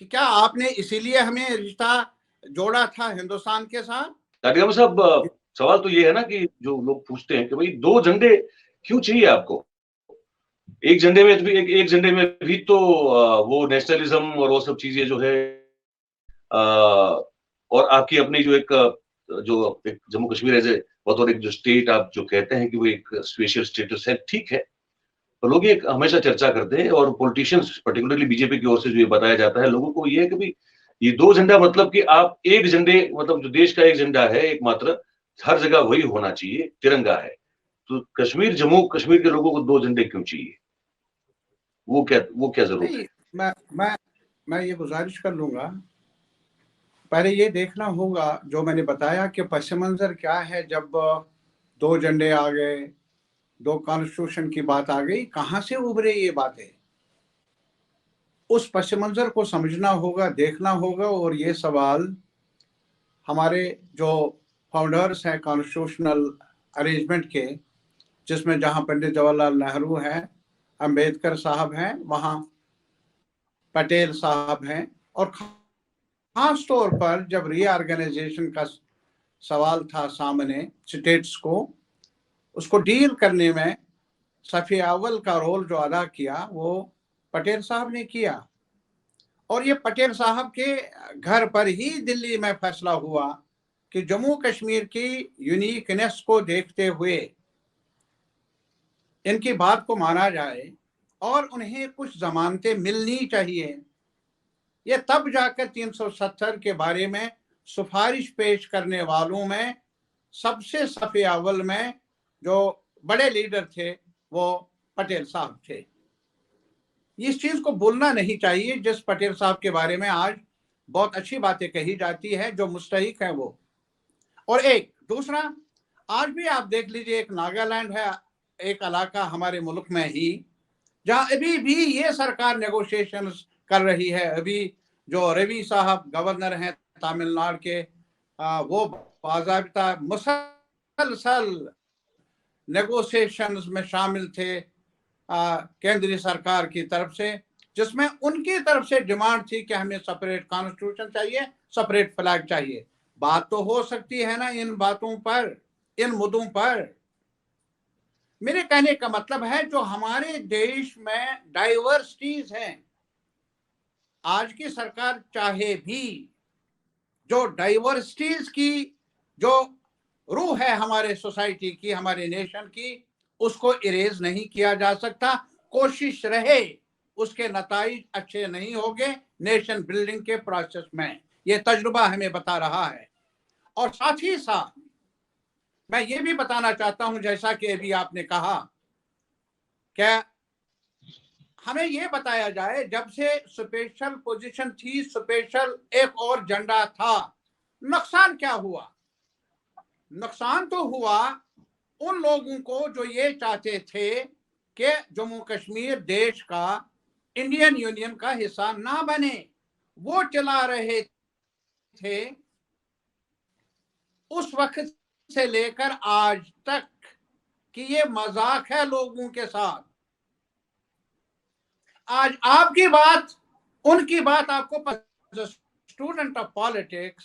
कि क्या आपने इसीलिए हमें रिश्ता जोड़ा था हिंदुस्तान के साथ। तारिक साहब, सवाल तो ये है ना कि जो लोग पूछते हैं कि भाई दो झंडे क्यों चाहिए आपको? एक झंडे में भी एक झंडे में भी तो वो नेशनलिज्म और वो सब चीजें जो है और आपकी अपनी जो एक जम्मू कश्मीर एज ए बतौर एक जो स्टेट आप जो कहते हैं कि वो एक स्पेशल स्टेटस है, ठीक है, तो लोग ये हमेशा चर्चा करते हैं और पॉलिटिशियंस पर्टिकुलरली बीजेपी की ओर से जो ये बताया जाता है लोगों को, ये है कि भाई ये दो झंडा मतलब कि आप एक झंडे, मतलब जो देश का एक झंडा है एकमात्र, हर जगह वही होना चाहिए, तिरंगा है। तो कश्मीर, जम्मू कश्मीर के लोगों को दो झंडे क्यों चाहिए? वो क्या जरूरत है? मैं ये गुजारिश कर लूंगा, पहले ये देखना होगा जो मैंने बताया कि पस मंजर क्या है जब दो झंडे आ गए, दो कॉन्स्टिट्यूशन की बात आ गई, कहां से उभरे ये बातें, उस पस मंजर को समझना होगा, देखना होगा। और ये सवाल हमारे जो फाउंडर्स हैं कॉन्स्टिट्यूशनल अरेंजमेंट के, जिसमें जहां पंडित जवाहरलाल नेहरू हैं, अंबेडकर साहब हैं, वहां पटेल साहब हैं, और खास तौर पर जब रीऑर्गेनाइजेशन का सवाल था सामने स्टेट्स को, उसको डील करने में सफ़े अव्वल का रोल जो अदा किया वो पटेल साहब ने किया। और ये पटेल साहब के घर पर ही दिल्ली में फैसला हुआ कि जम्मू कश्मीर की यूनिकनेस को देखते हुए इनकी बात को माना जाए और उन्हें कुछ जमानतें मिलनी चाहिए। ये तब जाकर 370 के बारे में सिफारिश पेश करने वालों में सबसे सफ़े अव्वल में जो बड़े लीडर थे वो पटेल साहब थे। इस चीज को भूलना नहीं चाहिए जिस पटेल साहब के बारे में आज बहुत अच्छी बातें कही जाती है, जो मुस्तहिक है वो। और एक दूसरा, आज भी आप देख लीजिए, एक नागालैंड है, एक इलाका हमारे मुल्क में ही, जहां अभी भी ये सरकार नेगोशिएशन कर रही है। अभी जो रवि साहब गवर्नर हैं तमिलनाडु के, वो बाज़ाब्ता मुसलसल नेगोशिएशंस में शामिल थे केंद्रीय सरकार की तरफ से, जिसमें उनकी तरफ से डिमांड थी कि हमें सेपरेट कॉन्स्टिट्यूशन चाहिए, सेपरेट फ्लैग चाहिए। बात तो हो सकती है ना इन बातों पर, इन मुद्दों पर। मेरे कहने का मतलब है जो हमारे देश में डाइवर्सिटीज हैं, आज की सरकार चाहे भी जो डाइवर्सिटीज की जो रूह है हमारे सोसाइटी की, हमारे नेशन की, उसको इरेज नहीं किया जा सकता। कोशिश रहे, उसके नताइज अच्छे नहीं होंगे नेशन बिल्डिंग के प्रोसेस में, ये तजुर्बा हमें बता रहा है। और साथ ही साथ मैं ये भी बताना चाहता हूं, जैसा कि अभी आपने कहा, क्या हमें ये बताया जाए जब से स्पेशल पोजीशन थी, स्पेशल एक और झंडा था, नुकसान क्या हुआ? नुकसान तो हुआ उन लोगों को जो ये चाहते थे कि जम्मू कश्मीर देश का, इंडियन यूनियन का हिस्सा ना बने। वो चला रहे थे उस वक्त से लेकर आज तक कि ये मजाक है लोगों के साथ। आज आपकी बात, उनकी बात आपको स्टूडेंट ऑफ पॉलिटिक्स,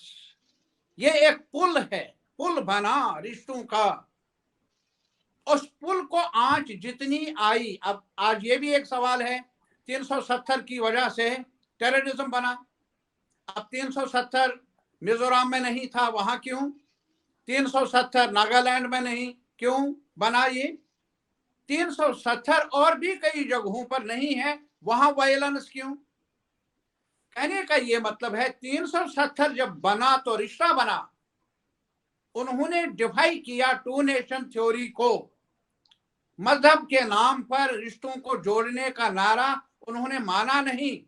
ये एक पुल है, पुल बना रिश्तों का। उस पुल को आंच जितनी आई, अब आज ये भी एक सवाल है, 370 की वजह से टेररिज्म बना। अब 370 मिजोरम में नहीं था, वहां क्यों? 370 नागालैंड में नहीं, क्यों बना ये? 370 और भी कई जगहों पर नहीं है, वहां वायलेंस क्यों? कहने का ये मतलब है 370 जब बना तो रिश्ता बना। उन्होंने डिफाई किया टू नेशन थ्योरी को, मजहब के नाम पर रिश्तों को जोड़ने का नारा उन्होंने माना नहीं।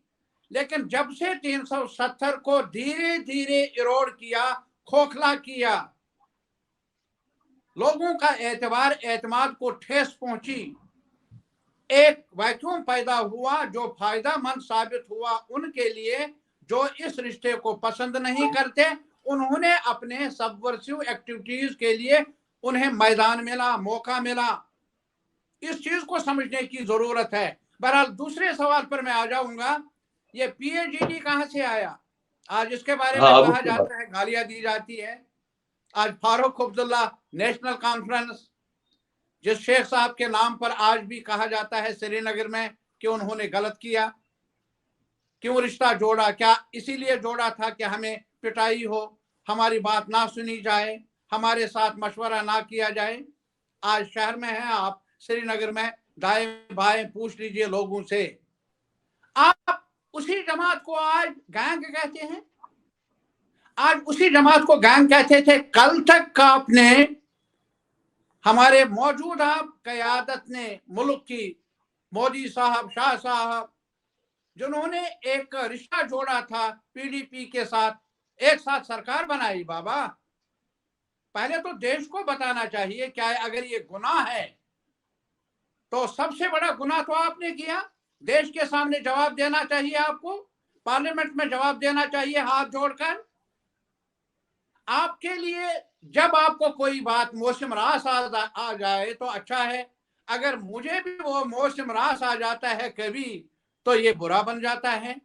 लेकिन जब से 370 को धीरे धीरे इरोड किया, खोखला किया, लोगों का एतमाद को ठेस पहुंची, एक वैक्यूम पैदा हुआ जो फायदेमंद साबित हुआ उनके लिए जो इस रिश्ते को पसंद नहीं करते। उन्होंने अपने सबवर्सिव एक्टिविटीज के लिए उन्हें मैदान मिला, मौका मिला। इस चीज को समझने की जरूरत है। बहरहाल दूसरे सवाल पर मैं आ जाऊंगा, ये PAGD कहां से आया? आज इसके बारे में कहा जाता है, गालियां दी जाती है। आज फारूक अब्दुल्ला नेशनल कॉन्फ्रेंस, जिस शेख साहब के नाम पर आज भी कहा जाता है श्रीनगर में कि उन्होंने गलत किया, क्यों रिश्ता जोड़ा? क्या इसीलिए जोड़ा था कि हमें पिटाई हो, हमारी बात ना सुनी जाए, हमारे साथ मशवरा ना किया जाए? आज शहर में है आप, श्रीनगर में, दाएं बाएं पूछ लीजिए लोगों से। आप उसी जमात को आज गैंग कहते हैं, आज उसी जमात को गैंग कहते थे। कल तक का आपने हमारे मौजूदा क़यादत ने, मुल्क की, मोदी साहब, शाह साहब, जिन्होंने एक रिश्ता जोड़ा था PDP के साथ, एक साथ सरकार बनाई। बाबा, पहले तो देश को बताना चाहिए क्या है। अगर ये गुनाह है तो सबसे बड़ा गुनाह तो आपने किया। देश के सामने जवाब देना चाहिए आपको, पार्लियामेंट में जवाब देना चाहिए हाथ जोड़कर। आपके लिए जब आपको कोई बात मौसम रास आ जाए तो अच्छा है, अगर मुझे भी वो मौसम रास आ जाता है कभी तो ये बुरा बन जाता है।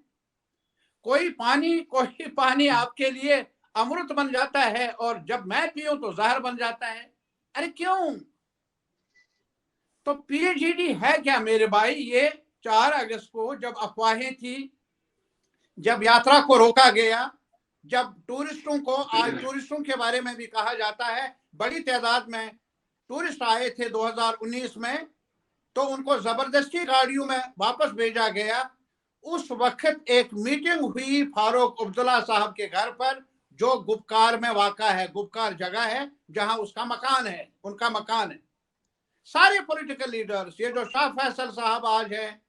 कोई पानी आपके लिए अमृत बन जाता है और जब मैं पीऊं तो जहर बन जाता है। अरे क्यों? तो पीएचईडी है क्या मेरे भाई? ये 4 अगस्त को जब अफवाहें थी, जब यात्रा को रोका गया, जब टूरिस्टों को, आज टूरिस्टों के बारे में भी कहा जाता है बड़ी तादाद में टूरिस्ट आए थे 2019 में, तो उनको जबरदस्ती गाड़ियों में वापस भेजा गया। उस वक्त एक मीटिंग हुई फारूक अब्दुल्ला साहब के घर पर, जो गुपकार में वाक़ा है। गुपकार जगह है जहां उसका मकान है, उनका मकान है। सारे पॉलिटिकल लीडर्स, ये जो शाह फैसल साहब आज हैं,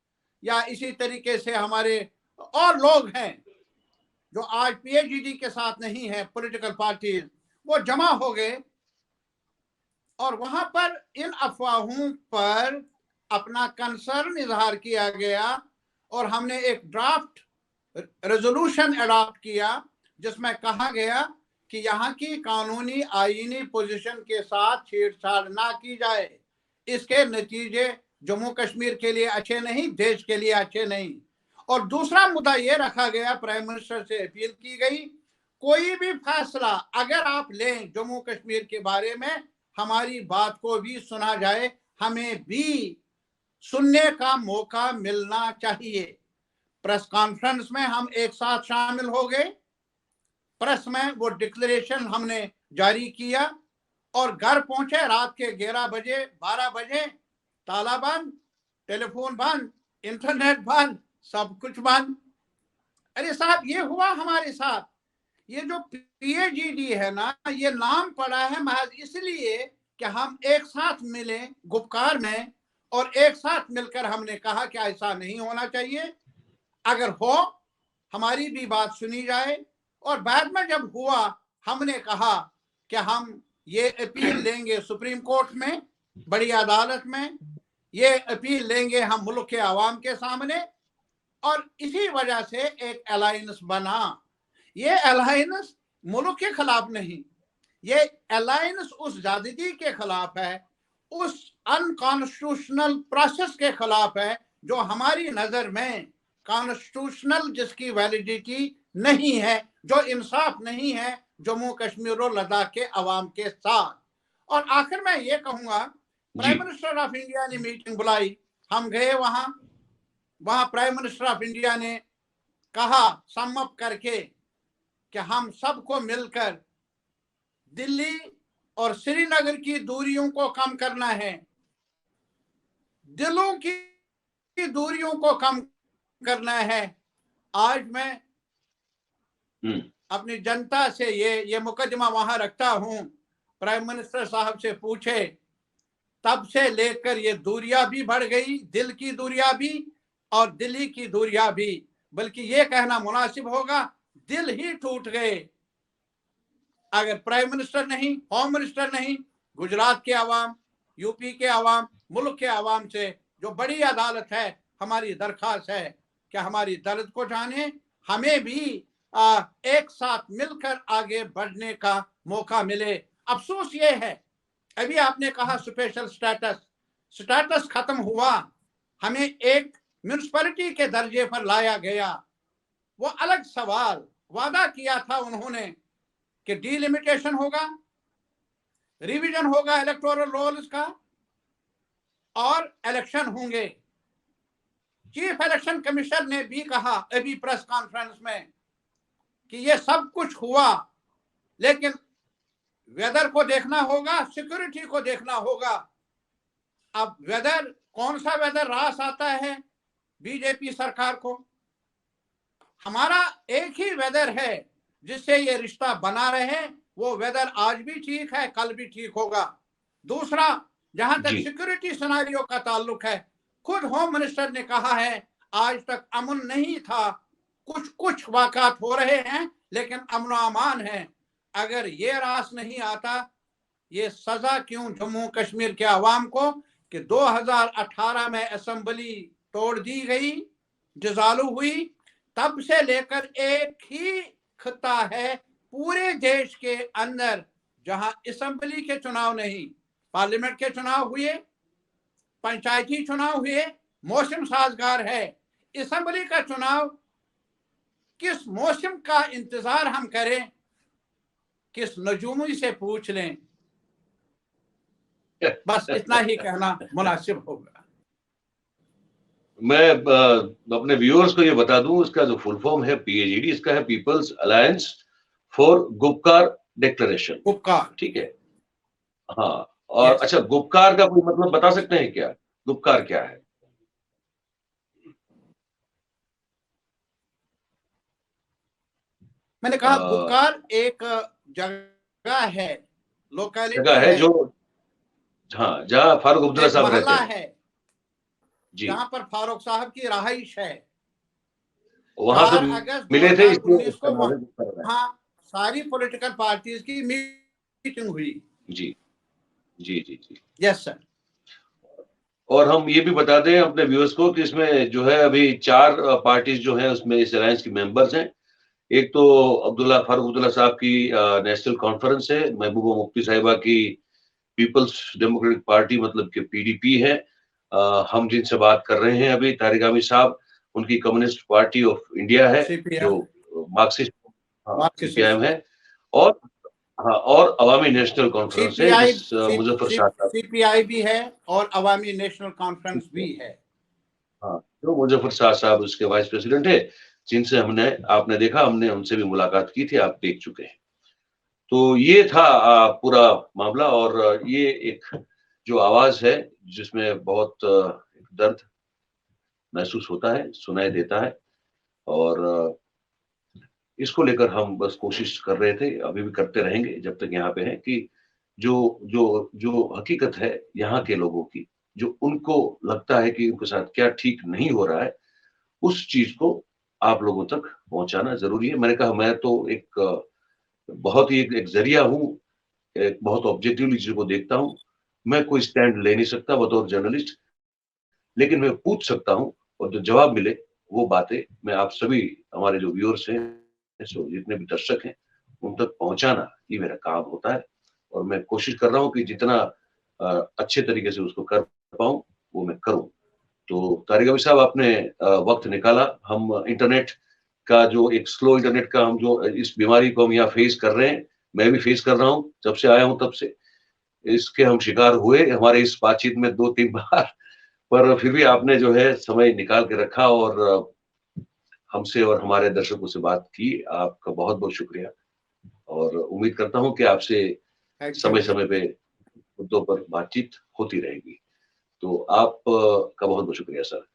या इसी तरीके से हमारे और लोग हैं जो आज पीएचईडी के साथ नहीं है, पॉलिटिकल पार्टीज, वो जमा हो गए और वहां पर इन अफवाहों पर अपना कंसर्न इजहार किया गया और हमने एक ड्राफ्ट रेजोल्यूशन अडॉप्ट किया जिसमें कहा गया कि यहाँ की कानूनी आईनी पोजीशन के साथ छेड़छाड़ ना की जाए। इसके नतीजे जम्मू कश्मीर के लिए अच्छे नहीं, देश के लिए अच्छे नहीं। और दूसरा मुद्दा ये रखा गया, प्राइम मिनिस्टर से अपील की गई, कोई भी फैसला अगर आप लें जम्मू कश्मीर के बारे में, हमारी बात को भी सुना जाए, हमें भी सुनने का मौका मिलना चाहिए। प्रेस कॉन्फ्रेंस में हम एक साथ शामिल हो गए, प्रेस में वो डिक्लेरेशन हमने जारी किया और घर पहुंचे रात के 11 बजे 12 बजे, ताला बंद, टेलीफोन बंद, इंटरनेट बंद, सब कुछ बंद। अरे साहब, ये हुआ हमारे साथ। ये जो पीएचईडी है ना, ये नाम पड़ा है महज इसलिए कि हम एक साथ मिले गुपकार में और एक साथ मिलकर हमने कहा कि ऐसा नहीं होना चाहिए, अगर हो हमारी भी बात सुनी जाए। और बाद में जब हुआ, हमने कहा कि हम ये अपील लेंगे सुप्रीम कोर्ट में, बड़ी अदालत में, ये अपील लेंगे हम मुल्क के आवाम के सामने। और इसी वजह से एक अलायंस बना। ये अलायंस मुल्क के खिलाफ नहीं, ये अलायंस उस ज्यादती के खिलाफ है, उस अनकॉन्स्टिट्यूशनल प्रोसेस के खिलाफ है जो हमारी नजर में कॉन्स्टिट्यूशनल, जिसकी वैलिडिटी नहीं है, जो इंसाफ नहीं है जम्मू कश्मीर और लद्दाख के अवाम के साथ। और आखिर में ये कहूंगा, प्राइम मिनिस्टर ऑफ इंडिया ने मीटिंग बुलाई, हम गए वहां प्राइम मिनिस्टर ऑफ इंडिया ने कहा सम अप करके कि हम सबको मिलकर दिल्ली और श्रीनगर की दूरियों को कम करना है, दिलों की दूरियों को कम करना है। आज मैं अपनी जनता से ये मुकदमा वहां रखता हूं, प्राइम मिनिस्टर साहब से पूछे, तब से लेकर ये दूरियां भी बढ़ गई, दिल की दूरियां भी और दिल्ली की दूरियां भी, बल्कि ये कहना मुनासिब होगा दिल ही टूट गए। अगर प्राइम मिनिस्टर नहीं, होम मिनिस्टर नहीं, गुजरात के आवाम, यूपी के आवाम, मुल्क के आवाम से जो बड़ी अदालत है, हमारी दरख्वास्त है कि हमारी दर्द को जाने, हमें भी एक साथ मिलकर आगे बढ़ने का मौका मिले। अफसोस ये है, अभी आपने कहा स्पेशल स्टेटस खत्म हुआ, हमें एक म्यूनिसिपैलिटी के दर्जे पर लाया गया। वो अलग सवाल, वादा किया था उन्होंने कि डिलिमिटेशन होगा, रिवीजन होगा इलेक्टोरल रोल्स का और इलेक्शन होंगे। चीफ इलेक्शन कमिश्नर ने भी कहा अभी प्रेस कॉन्फ्रेंस में कि ये सब कुछ हुआ, लेकिन वेदर को देखना होगा, सिक्योरिटी को देखना होगा। अब वेदर, कौन सा वेदर रास आता है बीजेपी सरकार को? हमारा एक ही वेदर है जिससे ये रिश्ता बना रहे, वो वेदर आज भी ठीक है, कल भी ठीक होगा। दूसरा, जहां तक सिक्योरिटी सिनेरियो का ताल्लुक है, खुद होम मिनिस्टर ने कहा है आज तक अमन नहीं था, कुछ वाक़ात हो रहे हैं लेकिन अमन अमान है। अगर ये रास नहीं आता, ये सजा क्यों जम्मू कश्मीर के अवाम को कि 2018 में असेंबली तोड़ दी गई, डिसॉल्व हुई, तब से लेकर एक ही खिता है पूरे देश के अंदर जहां असेंबली के चुनाव नहीं, पार्लियामेंट के चुनाव हुए, पंचायती चुनाव हुए, मौसम साजगार है। असेंबली का चुनाव किस मौसम का इंतजार हम करें? किस नजूमी से पूछ लें, बस इतना ही कहना मुनासिब होगा। मैं अपने व्यूअर्स को ये बता दूं, इसका जो फुल फॉर्म है PAGD, इसका है People's Alliance for Gupkar Declaration. उपकार। ठीक है, हाँ। और यस, अच्छा, गुपकार का कोई मतलब बता सकते हैं क्या? गुपकार क्या है? मैंने कहा गुपकार एक जगह है, लोकेलिटी जगह है है, जो, हाँ, जहाँ फारूक अब्दुल्ला एक साहब रहते मोहल्ला हैं। है जी, जहां पर फारूक साहब की रहाइश है। वहां पे 4 अगस्त मिले थे, इसलिए 2019 इसका को नाम है गुपकार है। वहां सारी पॉलिटिकल पार्टीज की मीटिंग हुई। जी जी जी जी। Yes sir. और हम ये भी बता दें अपने व्यूअर्स को कि इसमें जो है अभी 4 पार्टीज जो है उसमें इस अलायंस की मेंबर्स हैं। एक तो फारूक अब्दुल्ला साहब की नेशनल कॉन्फ्रेंस है, महबूबा मुफ्ती साहिबा की पीपल्स डेमोक्रेटिक पार्टी मतलब कि PDP है। हम जिनसे बात कर रहे हैं अभी, तारिक आमिर साहब, उनकी कम्युनिस्ट पार्टी ऑफ इंडिया है, जो CPM, मार्क्सिस्ट, हाँ, CPIM मार्क्सिस्ट। है। और हाँ, और अवामी नेशनल कॉन्फ्रेंस है, CPI, जिस मुजफ्फर शाह साहब, CPI भी है और अवामी नेशनल कॉन्फ्रेंस भी है। हाँ, जो मुजफ्फर शाह साहब उसके वाइस प्रेसिडेंट है, जिनसे हमने, आपने देखा, हमने उनसे भी मुलाकात की थी, आप देख चुके हैं। तो ये था पूरा मामला। और ये एक जो आवाज है, जिसमें बहुत दर्द महसूस होता है, सुनाई देता है। और इसको लेकर हम बस कोशिश कर रहे थे, अभी भी करते रहेंगे जब तक यहाँ पे हैं, कि जो जो जो हकीकत है यहाँ के लोगों की, जो उनको लगता है कि उनके साथ क्या ठीक नहीं हो रहा है, उस चीज को आप लोगों तक पहुंचाना जरूरी है। मैंने कहा, मैं तो एक बहुत ही एक जरिया हूँ, एक बहुत ऑब्जेक्टिवली चीजों को देखता हूँ। मैं कोई स्टैंड ले नहीं सकता बतौर जर्नलिस्ट, लेकिन मैं पूछ सकता हूँ, और जो जवाब मिले वो बातें मैं आप सभी, हमारे जो व्यूअर्स हैं, जितने भी दर्शक हैं, उन तक पहुंचाना, ये मेरा काम होता है। और मैं कोशिश कर रहा हूँ कि जितना अच्छे तरीके से उसको कर पाऊँ, वो मैं करूँ। तो तारिक अभी साहब, आपने वक्त निकाला। हम इंटरनेट का जो एक स्लो इंटरनेट का, हम जो इस बीमारी को हम यहाँ फेस कर रहे हैं, मैं भी फेस कर रहा हूँ, जब से आया हूँ तब से इसके हम शिकार हुए, हमारे इस बातचीत में 2-3 बार। पर फिर भी आपने जो है समय निकाल के रखा और हमसे और हमारे दर्शकों से बात की। आपका बहुत बहुत शुक्रिया। और उम्मीद करता हूं कि आपसे थैंक यू। समय समय पे मुद्दों पर बातचीत होती रहेगी। तो आप का बहुत बहुत शुक्रिया सर।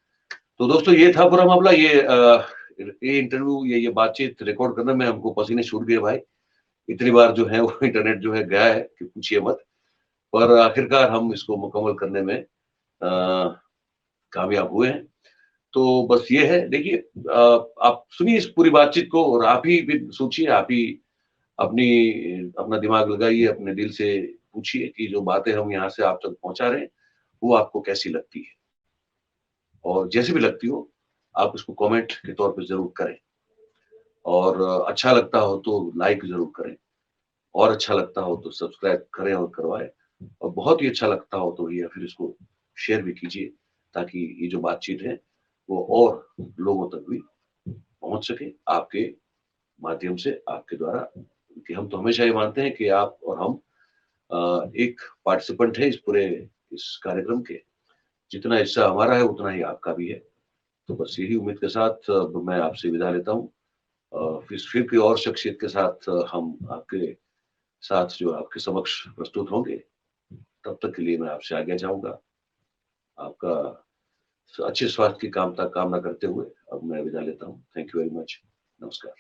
तो दोस्तों, ये था पूरा मामला। ये इंटरव्यू, ये बातचीत रिकॉर्ड करने में हमको पसीने छूट गए भाई। इतनी बार जो है वो इंटरनेट जो है गया है कि पूछिए मत। पर आखिरकार हम इसको मुकम्मल करने में कामयाब हुए हैं। तो बस ये है, देखिए, आप सुनिए इस पूरी बातचीत को, और आप ही भी सोचिए, आप ही अपनी अपना दिमाग लगाइए, अपने दिल से पूछिए कि जो बातें हम यहाँ से आप तक पहुंचा रहे हैं, वो आपको कैसी लगती है। और जैसी भी लगती हो, आप उसको कमेंट के तौर पे जरूर करें। और अच्छा लगता हो तो लाइक जरूर करें, और अच्छा लगता हो तो सब्सक्राइब करें और करवाएं। और बहुत ही अच्छा लगता हो तो या फिर इसको शेयर भी कीजिए, ताकि ये जो बातचीत है वो और लोगों तक भी पहुंच सके, आपके माध्यम से, आपके द्वारा। कि हम तो हमेशा ये मानते हैं कि आप और हम एक पार्टिसिपेंट है इस पूरे इस कार्यक्रम के। जितना हिस्सा हमारा है, उतना ही आपका भी है। तो बस यही उम्मीद के साथ मैं आपसे विदा लेता हूँ। फिर कोई और शख्सियत के साथ हम आपके साथ जो आपके समक्ष प्रस्तुत होंगे। तब तक के लिए मैं आपसे आज्ञा चाहूंगा। आपका अच्छे स्वास्थ्य की कामना करते हुए अब मैं विदा लेता हूँ। Thank you very much. नमस्कार।